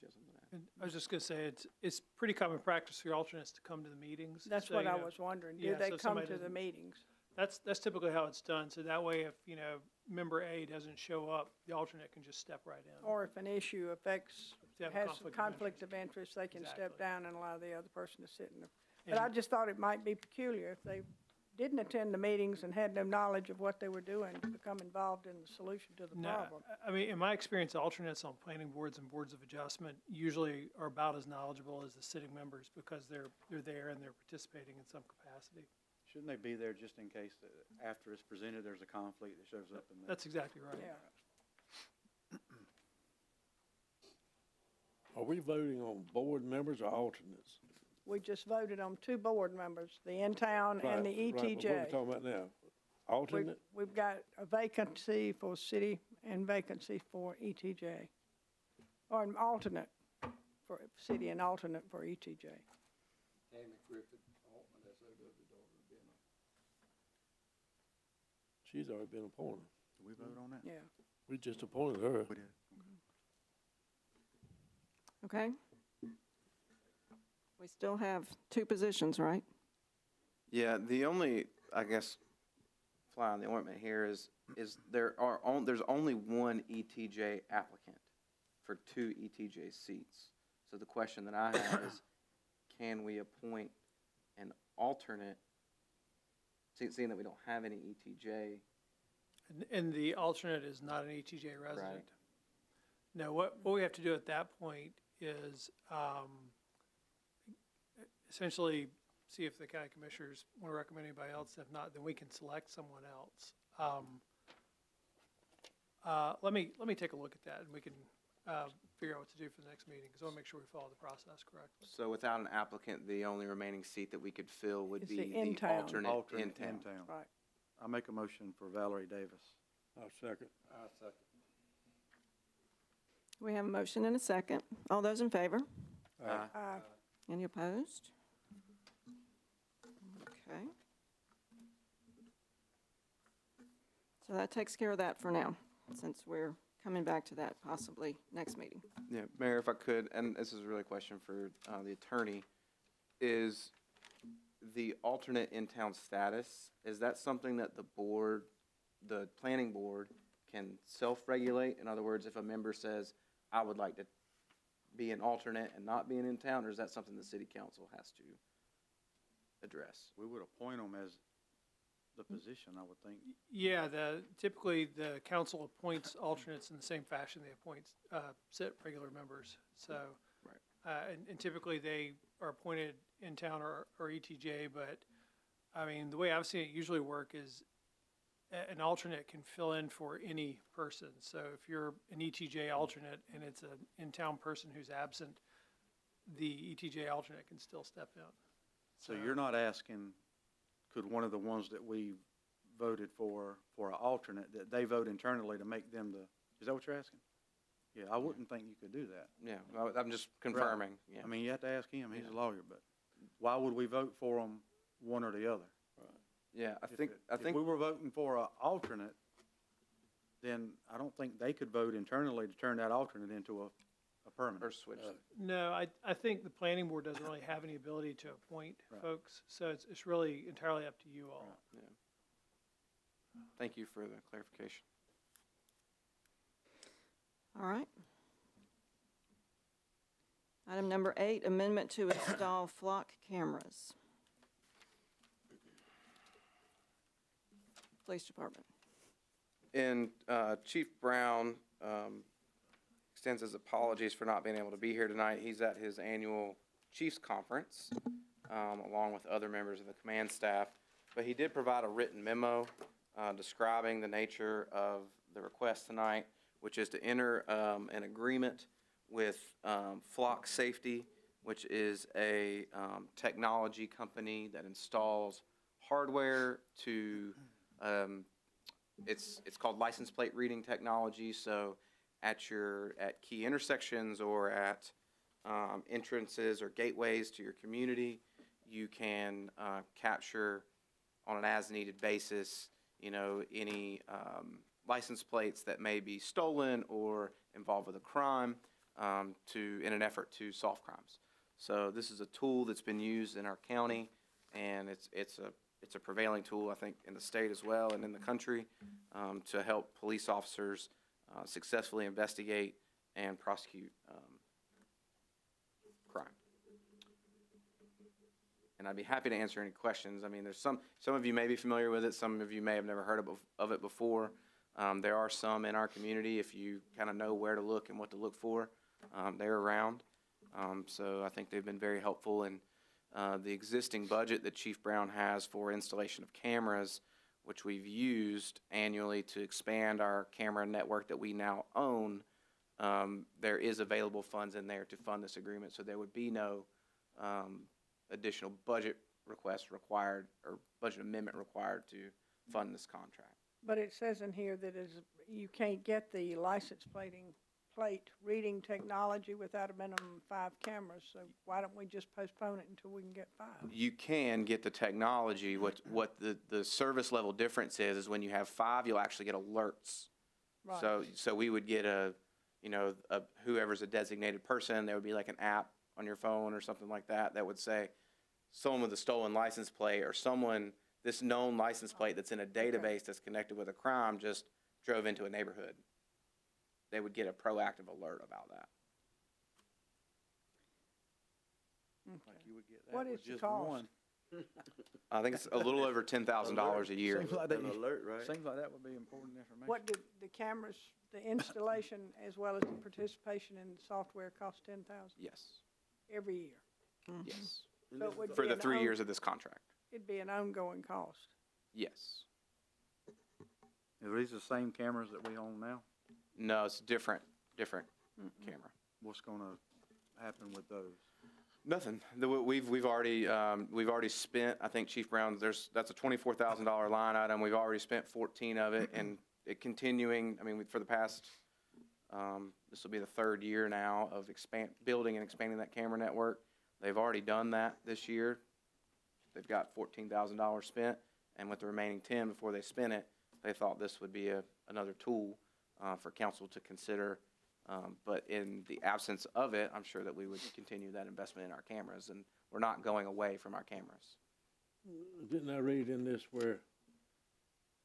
did you have something to add? And I was just gonna say, it's pretty common practice for your alternates to come to the meetings. That's So, what you I know, was wondering. yeah, Do they so if come somebody to the doesn't- meetings? That's typically how it's done, so that way if, you know, member A doesn't show up, the alternate can just step right in. Or if an issue affects, If they have a has conflict of conflict of interest, they can step Exactly. down and allow the other person to sit in the. But I And- just thought it might be peculiar if they didn't attend the meetings and had no knowledge of what they were doing to become involved in the solution to the No, problem. I mean, in my experience, alternates on planning boards and boards of adjustment usually are about as knowledgeable as the sitting members because they're there and they're participating in some capacity. Shouldn't they be there just in case that after it's presented, there's a conflict that shows up in there? That's exactly right. Yeah. Are we voting on board members or alternates? We just voted on 2 board members, the in-town and the Right, but what are ETJ. we talking about now? We've, Alternate? we've got a vacancy for city and vacancy for ETJ. Or an alternate for city and alternate for ETJ. She's already been appointed. Did we vote on that? Yeah. We just appointed her. We did. Okay? We still have 2 positions, right? Yeah, the only, I guess, fly on the ointment here is there's only one ETJ applicant for 2 ETJ seats. So the question that I have is, can we appoint an alternate, seeing that we don't have any ETJ? And the alternate is not an ETJ resident. Right. No, what we have to do at that point is essentially see if the county commissioners want to recommend anybody else. If not, then we can select someone else. Let me take a look at that, and we can figure out what to do for the next meeting, because I want to make sure we follow the process correctly. So without an applicant, the only remaining seat that we could fill would Is be the the in-town. alternate in town. Right. I make a motion for Valerie Davis. I'll second. We have a motion and a second. All those in favor? Uh, Any opposed? Okay. So that takes care of that for now, since we're coming back to that possibly next meeting. Yeah, Mayor, if I could, and this is really a question for the attorney, is the alternate in-town status, is that something that the board, the planning board, can self-regulate? In other words, if a member says, I would like to be an alternate and not be an in-town, or is that something the city council has to address? We would appoint them as the position, I would think. Yeah, typically the council appoints alternates in the same fashion they appoint regular members. So, and typically they are appointed in town or ETJ. But I mean, the way I've seen it usually work is an alternate can fill in for any person. So if you're an ETJ alternate and it's an in-town person who's absent, the ETJ alternate can still step in. So you're not asking, could one of the ones that we voted for an alternate, that they vote internally to make them is that what you're asking? Yeah, I wouldn't think you could do that. Yeah, I'm just confirming, yeah. I mean, you have to ask him, he's a lawyer, but why would we vote for them, one or the other? Yeah, I If think, we were voting for an alternate, then I don't think they could vote internally to turn that alternate into a permanent. or switch. No, I think the planning board doesn't really have any ability to appoint Right. folks, so it's really entirely up to you all. Yeah. Thank you for the clarification. All right. Item number 8, amendment to install flock cameras. Police Department. And Chief Brown extends his apologies for not being able to be here tonight. He's at his annual Chiefs Conference, along with other members of the command staff. But he did provide a written memo describing the nature of the request tonight, which is to enter an agreement with Flock Safety, which is a technology company that installs hardware to it's called license plate reading technology. So at key intersections or at entrances or gateways to your community, you can capture on an as-needed basis, any license plates that may be stolen or involved with a crime in an effort to solve crimes. So this is a tool that's been used in our county, and it's a prevailing tool, I think, in the state as well and in the country to help police officers successfully investigate and prosecute crime. And I'd be happy to answer any questions. I mean, there's some of you may be familiar with it, some of you may have never heard of it before. There are some in our community, if you kind of know where to look and what to look for, they're around. So I think they've been very helpful in the existing budget that Chief Brown has for installation of cameras, which we've used annually to expand our camera network that we now own. There is available funds in there to fund this agreement, so there would be no additional budget request required or budget amendment required to fund this contract. But it says in here that you can't get the license plate reading technology without a minimum of 5 cameras, so why don't we just postpone it until we can get 5? You can get the technology. What the service level difference is when you have 5, you'll actually get alerts. Right. So we would get whoever's a designated person, there would be like an app on your phone or something like that that would say someone with a stolen license plate or this known license plate that's in a database that's connected with a crime just drove into a neighborhood. They would get a proactive alert about that. Like you would get that What with is the just cost? one. I think it's a little over $10,000 a year. Seems like An alert, right? Seems like that would be important information. What did the cameras, the installation as well as the participation in the software cost $10,000 Yes, every year? yes. So it would For be the an 3 years of this contract. It'd be an ongoing cost. Yes. Are these the same cameras that we own now? No, it's different camera. What's gonna happen with those? Nothing. We've already spent. I think Chief Brown. That's a $24,000 line item. We've already spent 14 of it, and it continuing. I mean, for the past, this will be the 3rd year now of building and expanding that camera network. They've already done that this year. They've got $14,000 spent, and with the remaining 10 before they spent it, they thought this would be another tool for council to consider. But in the absence of it, I'm sure that we would continue that investment in our cameras, and we're not going away from our cameras. Didn't I read in this where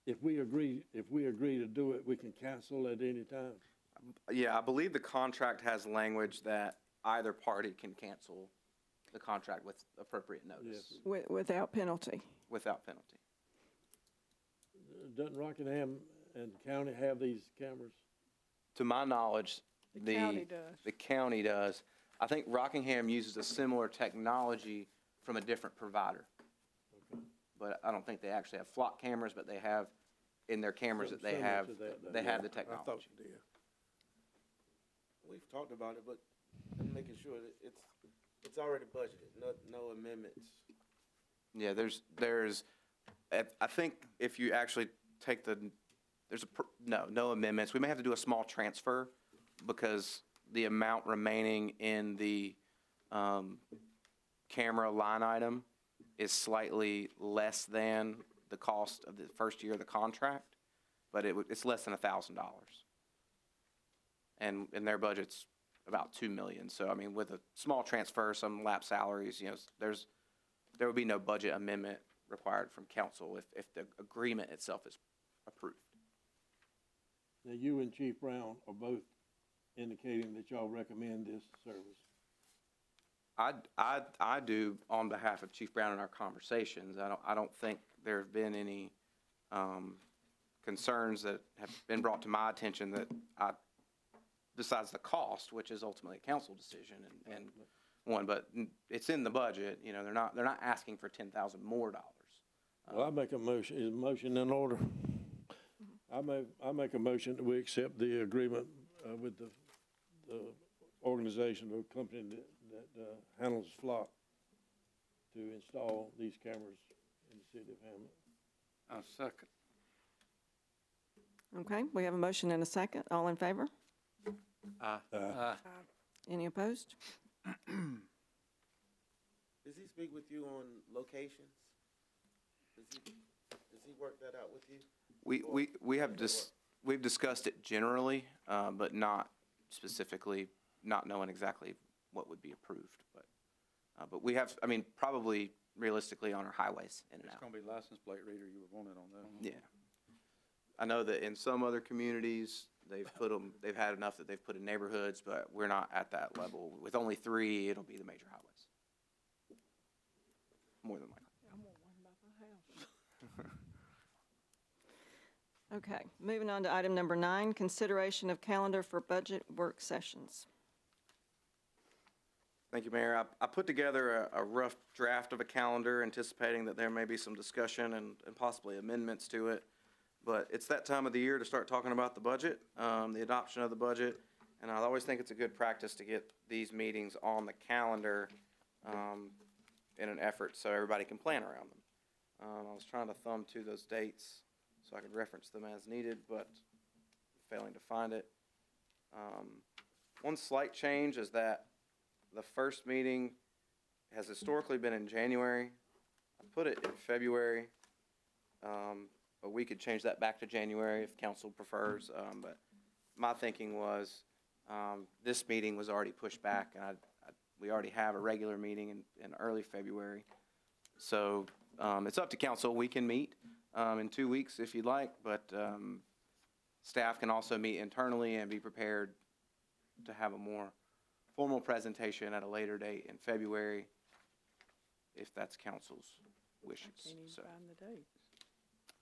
if we agree to do it, we can cancel at any time? Yeah, I believe the contract has language that either party can cancel the contract with appropriate notice. Yes. Without penalty. Without penalty. Doesn't Rockingham and county have these cameras? To my knowledge, The county does. The county does. I think Rockingham uses a similar technology from a different provider. Okay. But I don't think they actually have flock cameras, but they have in their cameras that they Similar have, to that, though. they have the I thought technology. you did. We've talked about it, but I'm making sure that it's already budgeted, no amendments. Yeah, I think if you actually take no amendments. We may have to do a small transfer because the amount remaining in the camera line item is slightly less than the cost of the first year of the contract, but it's less than $1,000. And their budget's about $2 million. So, I mean, with a small transfer, some lapsed salaries, there would be no budget amendment required from council if the agreement itself is approved. Now, you and Chief Brown are both indicating that y'all recommend this service. I do on behalf of Chief Brown in our conversations. I don't think there have been any concerns that have been brought to my attention that besides the cost, which is ultimately a council decision and one, but it's in the budget. They're not asking for $10,000 more. Well, I make a motion. Is a motion in order? I make a motion that we accept the agreement with the organization or company that handles flock to install these cameras in the city of Hamlet. I'll second. Okay, we have a motion and a second. All in favor? Any opposed? Does he speak with you on locations? Does he work that out with you? We've discussed it generally, but not specifically, not knowing exactly what would be approved. But we have, I mean, probably realistically on our highways in and It's out. gonna be license plate reader you would want it on that. Yeah. I know that in some other communities, they've had enough that they've put in neighborhoods, but we're not at that level. With only 3, it'll be the major highways. More than likely. I want one by my house. Okay, moving on to item number 9, consideration of calendar for budget work sessions. Thank you, Mayor. I put together a rough draft of a calendar, anticipating that there may be some discussion and possibly amendments to it. But it's that time of the year to start talking about the budget, the adoption of the budget. And I always think it's a good practice to get these meetings on the calendar in an effort so everybody can plan around them. I was trying to thumb to those dates so I could reference them as needed, but failing to find it. One slight change is that the first meeting has historically been in January. I put it in February, but we could change that back to January if council prefers. But my thinking was this meeting was already pushed back, and we already have a regular meeting in early February. So it's up to council. We can meet in 2 weeks if you'd like, but staff can also meet internally and be prepared to have a more formal presentation at a later date in February, if that's council's wishes. I can't even So, find the dates.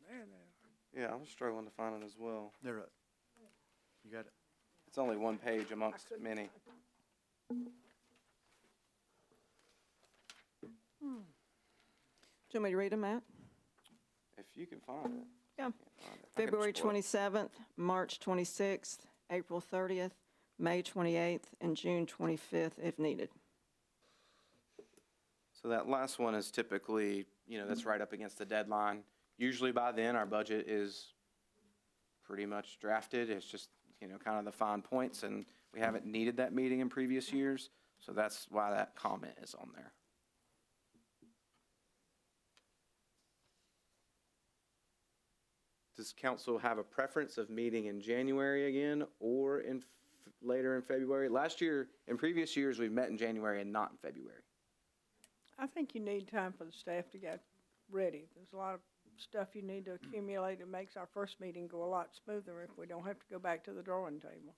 There they are. yeah, I was struggling to find it as well. They're up. You got it? It's only one page amongst many. Do you want me to read them, Matt? If you can find it. Yeah. I can't find it. I can February scroll. 27th, March 26th, April 30th, May 28th, and June 25th if needed. So that last one is typically, that's right up against the deadline. Usually by then, our budget is pretty much drafted. It's just, kind of the fine points, and we haven't needed that meeting in previous years, so that's why that comment is on there. Does council have a preference of meeting in January again or later in February? Last year, in previous years, we've met in January and not in February. I think you need time for the staff to get ready. There's a lot of stuff you need to accumulate. It makes our first meeting go a lot smoother if we don't have to go back to the drawing table.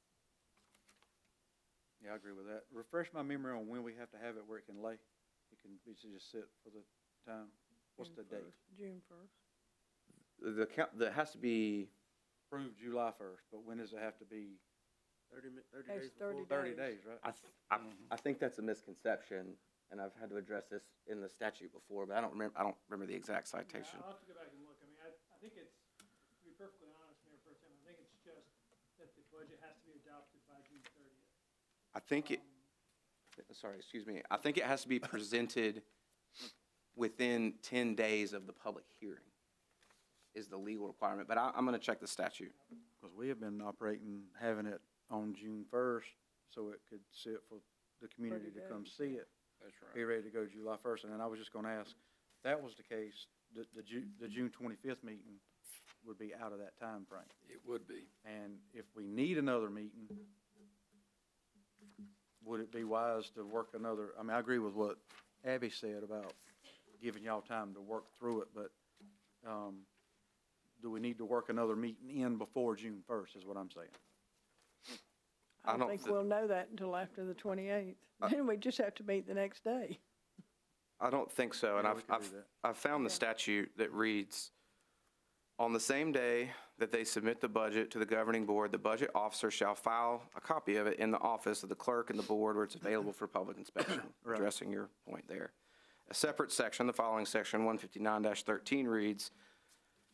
Yeah, I agree with that. Refresh my memory on when we have to have it where it can lay. It can just sit for the time. What's the date? June 1st. That has to be, Approved July 1st, but when does it have to be? 30 That's days 30 before? 30 days, right? I think that's a misconception, and I've had to address this in the statute before, but I don't remember the exact citation. I'll have to go back and look. I mean, I think it's, to be perfectly honest, Mayor Pro Tem, I think it's just that the budget has to be adopted by June 30th. I think I think it has to be presented within 10 days of the public hearing is the legal requirement, but I'm going to check the statute. Because we have been operating, having it on June 1st, so it could sit for the community to come see it. That's right. Be ready to go July 1st, and then I was just gonna ask, if that was the case, the June 25th meeting would be out of that time frame. It would be. And if we need another meeting, would it be wise to work another, I mean, I agree with what Abby said about giving y'all time to work through it, but, do we need to work another meeting in before June 1st, is what I'm saying? I don't think we'll know that until after the 28th. Then we just have to meet the next day. I don't think so, and Yeah, we could do that. I've found the statute that reads, on the same day that they submit the budget to the governing board, the budget officer shall file a copy of it in the office of the clerk and the board where it's available for public inspection, Right. addressing your point there. A separate section, the following section, 159-13 reads,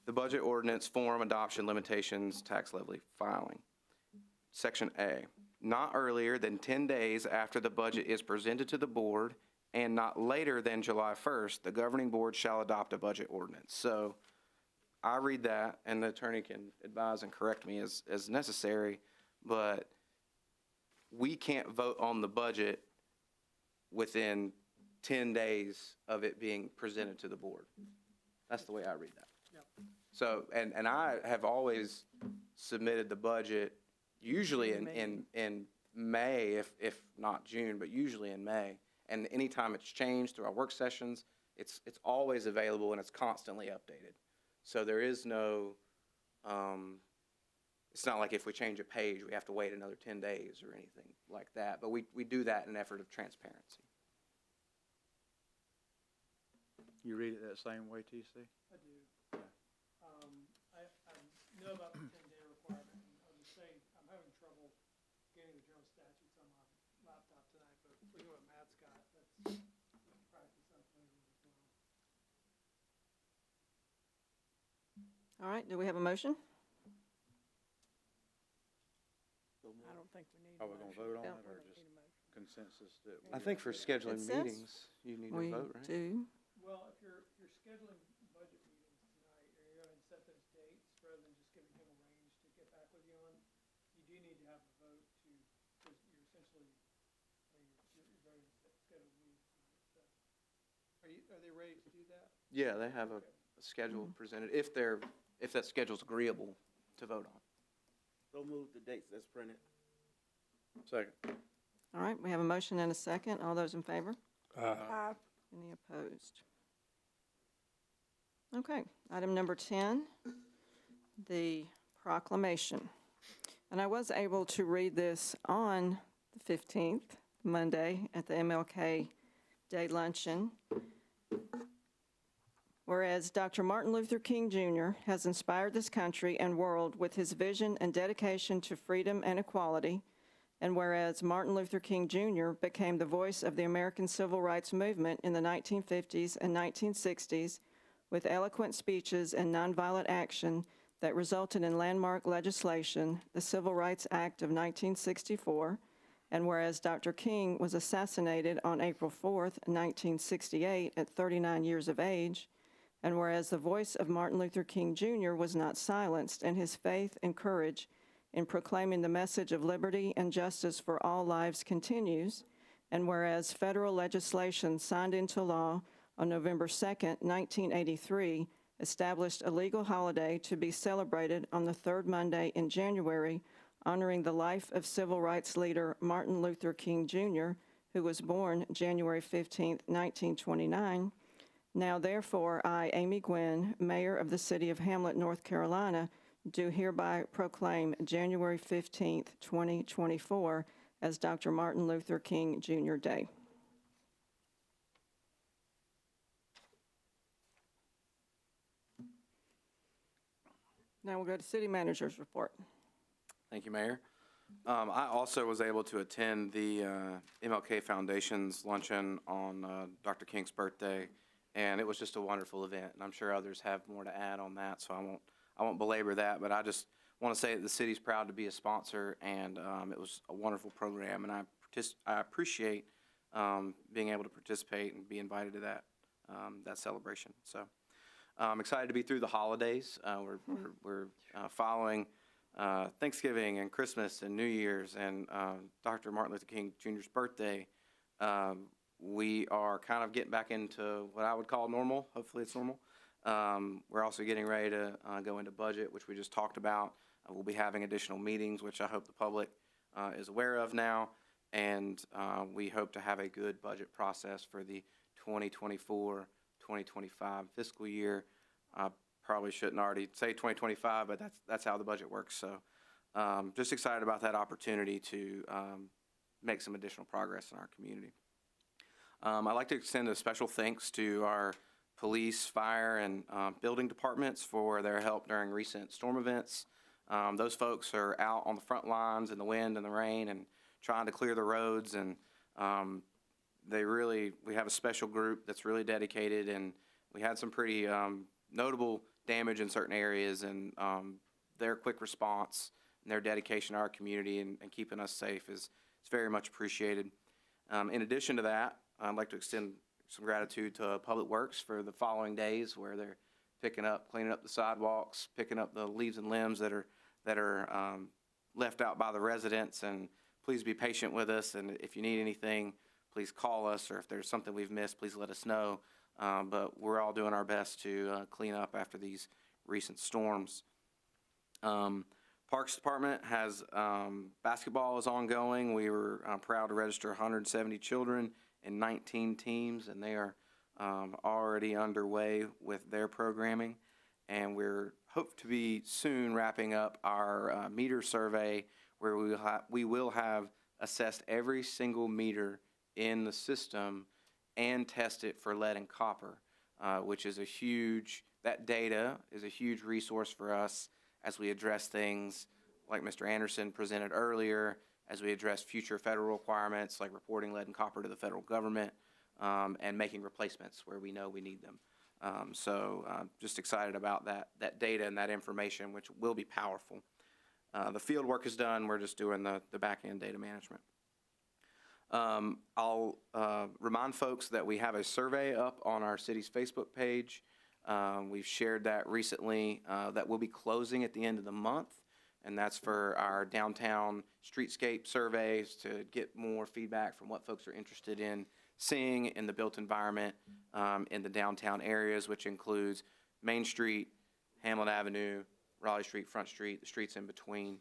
the budget ordinance, form, adoption, limitations, tax levy filing. Section A, not earlier than 10 days after the budget is presented to the board and not later than July 1st, the governing board shall adopt a budget ordinance. So I read that, and the attorney can advise and correct me as necessary, but we can't vote on the budget within 10 days of it being presented to the board. That's the way I read that. Yep. So, and I have always submitted the budget usually in May, if not June, but usually in May. And anytime it's changed through our work sessions, it's always available and it's constantly updated. So there is no, it's not like if we change a page, we have to wait another 10 days or anything like that. But we do that in an effort of transparency. You read it that same way, TC? I do. I know about the 10-day requirement, and I'll just say, I'm having trouble getting the general statutes on my laptop tonight, but looking at what Matt's got, that's practice I'm playing with as well. All right, do we have a motion? I don't think we need Are a we gonna motion. vote on Yeah. it, or just consensus that? I think for scheduling It says meetings, you need to We vote, right? do. Well, if you're scheduling budget meetings tonight, or you're going to set those dates, rather than just giving him a range to get back with you on, you do need to have a vote to, because you're essentially, I mean, you're voting to schedule meetings tonight, so. Are they ready to do that? Yeah, they have a schedule presented, if that schedule's agreeable to vote on. So move the dates that's printed. Second. All right, we have a motion and a second. All those in favor? Aye. Any opposed? Okay, item number 10, the proclamation. And I was able to read this on the 15th, Monday, at the MLK Day Luncheon. Whereas Dr. Martin Luther King Jr. has inspired this country and world with his vision and dedication to freedom and equality, and whereas Martin Luther King Jr. became the voice of the American Civil Rights Movement in the 1950s and 1960s with eloquent speeches and nonviolent action that resulted in landmark legislation, the Civil Rights Act of 1964, and whereas Dr. King was assassinated on April 4th, 1968, at 39 years of age, and whereas the voice of Martin Luther King Jr. was not silenced, and his faith and courage in proclaiming the message of liberty and justice for all lives continues, and whereas federal legislation signed into law on November 2nd, 1983, established a legal holiday to be celebrated on the third Monday in January, honoring the life of civil rights leader Martin Luther King Jr., who was born January 15th, 1929. Now, therefore, I, Amy Gwynn, Mayor of the City of Hamlet, North Carolina, do hereby proclaim January 15th, 2024 as Dr. Martin Luther King Jr. Day. Now we'll go to City Manager's report. Thank you, Mayor. I also was able to attend the MLK Foundation's luncheon on Dr. King's birthday, and it was just a wonderful event, and I'm sure others have more to add on that, so I won't belabor that, but I just want to say that the city's proud to be a sponsor, and it was a wonderful program, and I appreciate being able to participate and be invited to that celebration. So I'm excited to be through the holidays. We're following Thanksgiving and Christmas and New Year's and Dr. Martin Luther King Jr.'s birthday. We are kind of getting back into what I would call normal. Hopefully it's normal. We're also getting ready to go into budget, which we just talked about. We'll be having additional meetings, which I hope the public is aware of now. And we hope to have a good budget process for the 2024-2025 fiscal year. I probably shouldn't already say 2025, but that's how the budget works. So just excited about that opportunity to make some additional progress in our community. I'd like to extend a special thanks to our police, fire, and building departments for their help during recent storm events. Those folks are out on the front lines in the wind and the rain and trying to clear the roads, and we have a special group that's really dedicated, and we had some pretty notable damage in certain areas, and their quick response and their dedication to our community and keeping us safe is very much appreciated. In addition to that, I'd like to extend some gratitude to Public Works for the following days where they're cleaning up the sidewalks, picking up the leaves and limbs that are left out by the residents. And please be patient with us. And if you need anything, please call us. Or if there's something we've missed, please let us know. but we're all doing our best to clean up after these recent storms. Parks Department has basketball is ongoing. We were proud to register 170 children in 19 teams, and they are already underway with their programming. And we're hope to be soon wrapping up our meter survey, where we will have assessed every single meter in the system and test it for lead and copper, which is that data is a huge resource for us as we address things like Mr. Anderson presented earlier, as we address future federal requirements like reporting lead and copper to the federal government, and making replacements where we know we need them. So just excited about that data and that information, which will be powerful. The field work is done. We're just doing the back-end data management. I'll remind folks that we have a survey up on our city's Facebook page. We've shared that recently. That will be closing at the end of the month, and that's for our downtown streetscape surveys to get more feedback from what folks are interested in seeing in the built environment in the downtown areas, which includes Main Street, Hamlet Avenue, Raleigh Street, Front Street, the streets in between.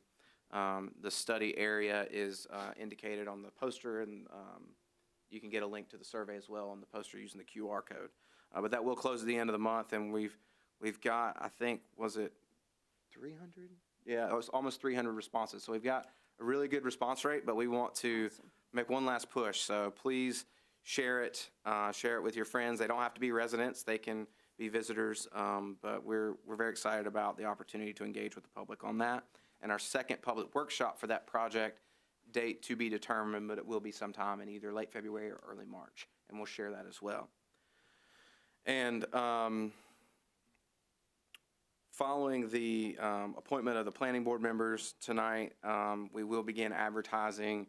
The study area is indicated on the poster, and you can get a link to the survey as well on the poster using the QR code. But that will close at the end of the month, and we've got, I think, was it 300? Yeah, it was almost 300 responses. So we've got a really good response rate, but we want to make one last push. So please share it with your friends. They don't have to be residents; they can be visitors. But we're very excited about the opportunity to engage with the public on that. And our second public workshop for that project, date to be determined, but it will be sometime in either late February or early March, and we'll share that as well. And following the appointment of the planning board members tonight, we will begin advertising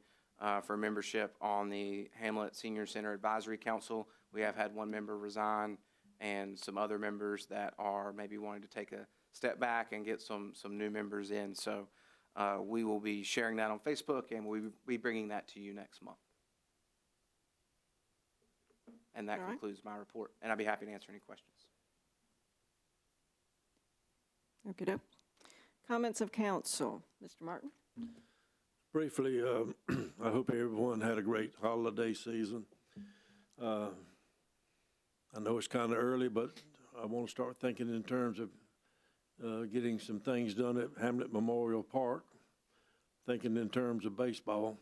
for membership on the Hamlet Senior Center Advisory Council. We have had one member resign and some other members that are maybe wanting to take a step back and get some new members in. So we will be sharing that on Facebook, and we'll be bringing that to you next month. And that concludes my report, and I'd be happy to answer any questions. Okay. Comments of council. Mr. Martin? Briefly, I hope everyone had a great holiday season. I know it's kind of early, but I want to start thinking in terms of getting some things done at Hamlet Memorial Park, thinking in terms of baseball.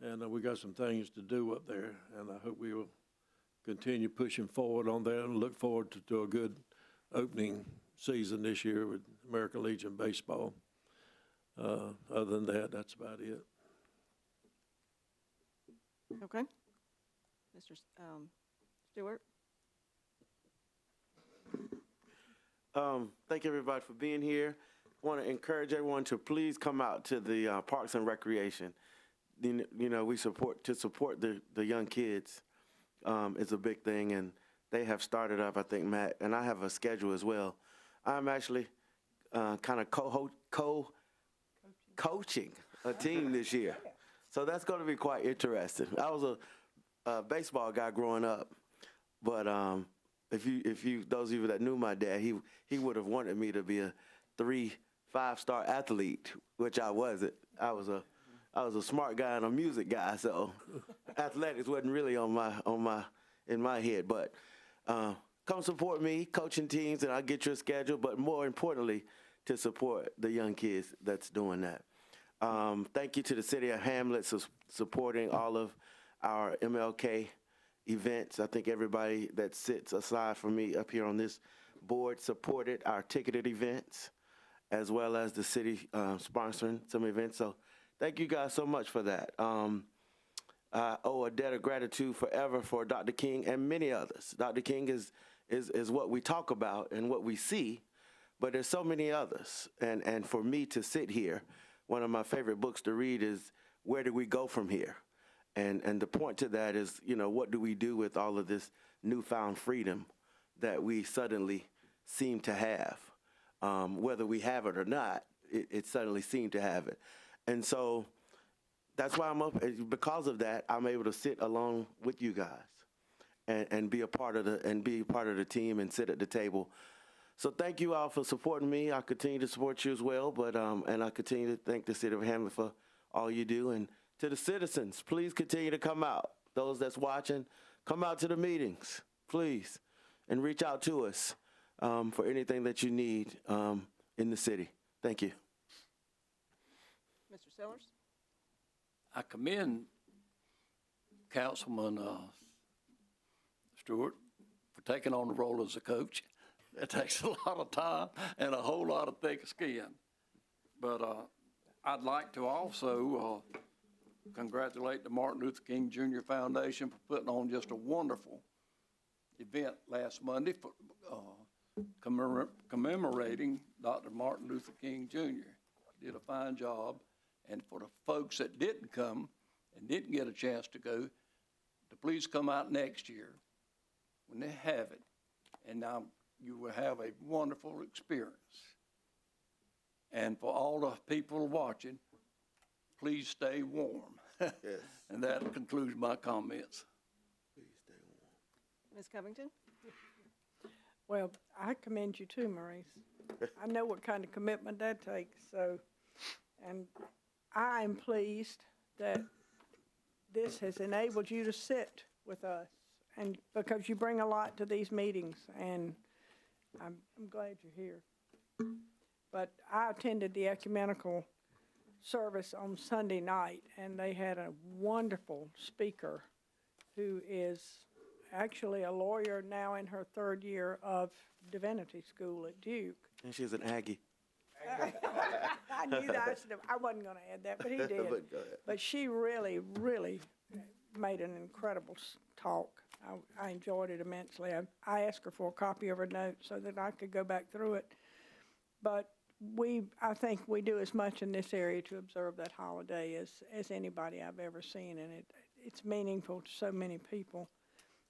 And we got some things to do up there, and I hope we will continue pushing forward on that and look forward to a good opening season this year with American Legion Baseball. Other than that, that's about it. Okay. Mr. Stewart? Thank everybody for being here. Want to encourage everyone to please come out to the Parks and Recreation. You know, we support the young kids. It's a big thing, and they have started up, I think, Matt, and I have a schedule as well. I'm actually kind of coaching a team this year. So that's going to be quite interesting. I was a baseball guy growing up, but if you those of you that knew my dad, he would have wanted me to be a 3-5-star athlete, which I wasn't. I was a smart guy and a music guy, so athletics wasn't really in my head. But come support me, coaching teams, and I'll get you a schedule. But more importantly, to support the young kids that's doing that. Thank you to the city of Hamlet for supporting all of our MLK events. I think everybody that sits aside from me up here on this board supported our ticketed events, as well as the city sponsoring some events. So thank you guys so much for that. I owe a debt of gratitude forever for Dr. King and many others. Dr. King is what we talk about and what we see, but there's so many others. And for me to sit here, one of my favorite books to read is Where Do We Go From Here? And the point to that is, you know, what do we do with all of this newfound freedom that we suddenly seem to have? Whether we have it or not, it suddenly seemed to have it. And so that's why I'm up. Because of that, I'm able to sit along with you guys and be a part of the team and sit at the table. So thank you all for supporting me. I continue to support you as well, but and I continue to thank the city of Hamlet for all you do. And to the citizens, please continue to come out. Those that's watching, come out to the meetings, please, and reach out to us for anything that you need in the city. Thank you. Mr. Sellers? I commend Councilman Stewart for taking on the role as a coach. It takes a lot of time and a whole lot of thick skin. But I'd like to also congratulate the Martin Luther King Jr. Foundation for putting on just a wonderful event last Monday for commemorating Dr. Martin Luther King Jr. Did a fine job. And for the folks that didn't come and didn't get a chance to go, to please come out next year when they have it. And now you will have a wonderful experience. And for all the people watching, please stay warm. Yes. And that concludes my comments. Please stay warm. Ms. Covington? Well, I commend you too, Maurice. I know what kind of commitment that takes, so, and I am pleased that this has enabled you to sit with us, and because you bring a lot to these meetings, and I'm glad you're here. But I attended the ecumenical service on Sunday night, and they had a wonderful speaker who is actually a lawyer now in her 3rd year of divinity school at Duke. And she's an Aggie. I knew that. I wasn't going to add that, but he did. But go ahead. But she really, really made an incredible talk. I enjoyed it immensely. I asked her for a copy of her notes so that I could go back through it. But I think we do as much in this area to observe that holiday as anybody I've ever seen, and it's meaningful to so many people.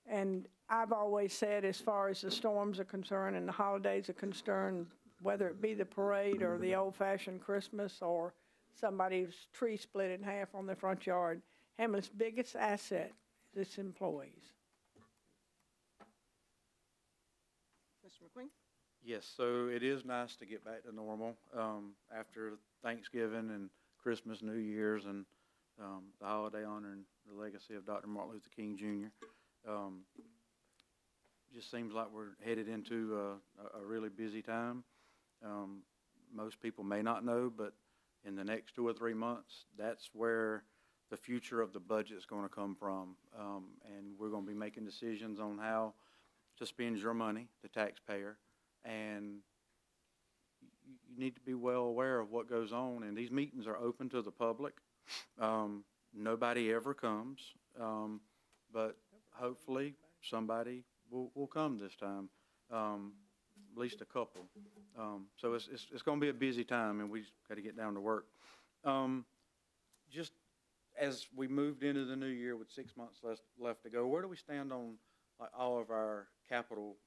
And I've always said, as far as the storms are concerned and the holidays are concerned, whether it be the parade or the old-fashioned Christmas or somebody's tree split in half on their front yard, Hamlet's biggest asset is its employees. Mr. McQueen? Yes, so it is nice to get back to normal after Thanksgiving and Christmas, New Year's, and the holiday honoring the legacy of Dr. Martin Luther King Jr. Just seems like we're headed into a really busy time. Most people may not know, but in the next 2 or 3 months, that's where the future of the budget is going to come from. And we're going to be making decisions on how to spend your money, the taxpayer, and you need to be well aware of what goes on. And these meetings are open to the public. Nobody ever comes, but hopefully somebody will come this time, at least a couple. So it's going to be a busy time, and we just got to get down to work. Just as we moved into the new year with 6 months left to go, where do we stand on like all of our capital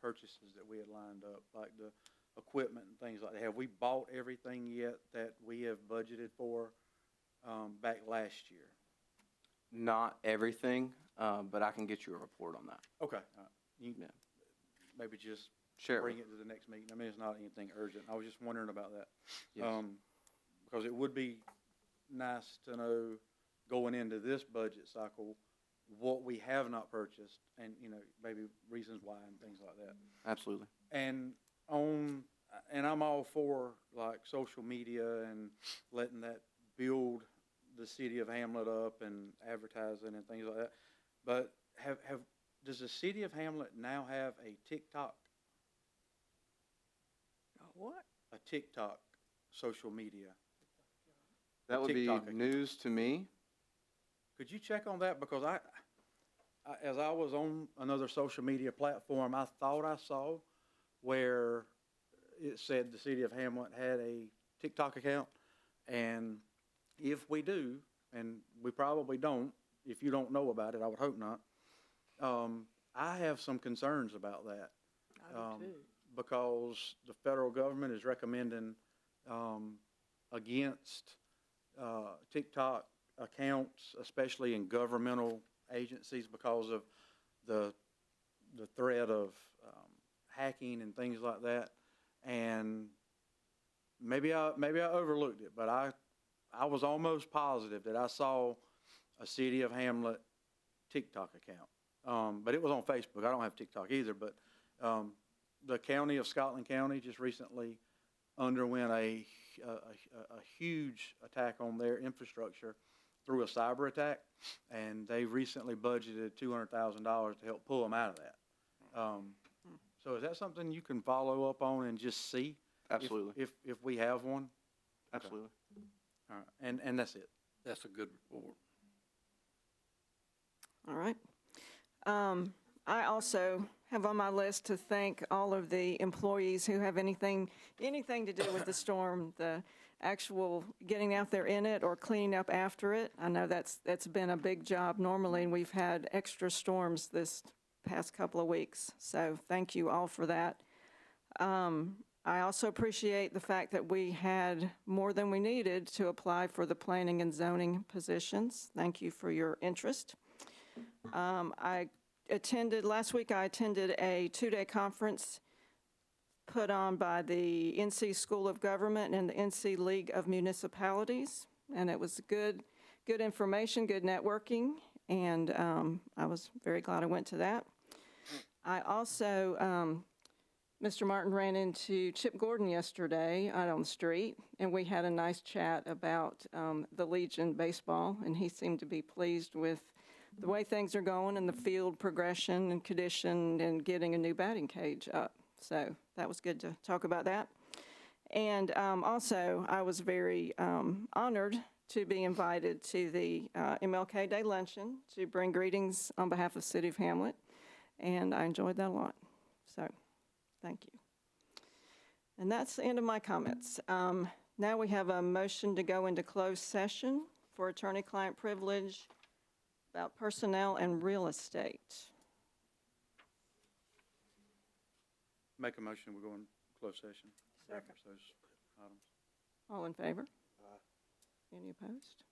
purchases that we had lined up, like the equipment and things like that? Have we bought everything yet that we have budgeted for back last year? Not everything, but I can get you a report on that. Okay. You maybe just Sure. bring it to the next meeting. I mean, it's not anything urgent. I was just wondering about that. Yes. Because it would be nice to know going into this budget cycle what we have not purchased and, maybe reasons why and things like that. Absolutely. And I'm all for like social media and letting that build the city of Hamlet up and advertising and things like that. But does the city of Hamlet now have a TikTok? What? A TikTok social media? That would be TikTok. news to me. Could you check on that? Because as I was on another social media platform, I thought I saw where it said the city of Hamlet had a TikTok account. And if we do, and we probably don't, if you don't know about it, I would hope not, I have some concerns about that. I do too. Because the federal government is recommending against TikTok accounts, especially in governmental agencies, because of the threat of hacking and things like that. And maybe I overlooked it, but I was almost positive that I saw a City of Hamlet TikTok account. But it was on Facebook. I don't have TikTok either, but the county of Scotland County just recently underwent a huge attack on their infrastructure through a cyber attack, and they recently budgeted $200,000 to help pull them out of that. So is that something you can follow up on and just see? Absolutely. If we have one? Absolutely. All right, and that's it. That's a good report. All right. I also have on my list to thank all of the employees who have anything to do with the storm, the actual getting out there in it or cleaning up after it. I know that's been a big job normally, and we've had extra storms this past couple of weeks. So thank you all for that. I also appreciate the fact that we had more than we needed to apply for the planning and zoning positions. Thank you for your interest. Last week I attended a 2-day conference put on by the NC School of Government and the NC League of Municipalities, and it was good information, good networking, and I was very glad I went to that. I also, Mr. Martin ran into Chip Gordon yesterday out on the street, and we had a nice chat about the Legion baseball, and he seemed to be pleased with the way things are going and the field progression and condition and getting a new batting cage up. So that was good to talk about that. And also, I was very honored to be invited to the MLK Day Luncheon to bring greetings on behalf of the City of Hamlet, and I enjoyed that a lot. So thank you. And that's the end of my comments. Now we have a motion to go into closed session for attorney-client privilege about personnel and real estate. Make a motion, we go in closed session. Second. Those items. All in favor? Any opposed?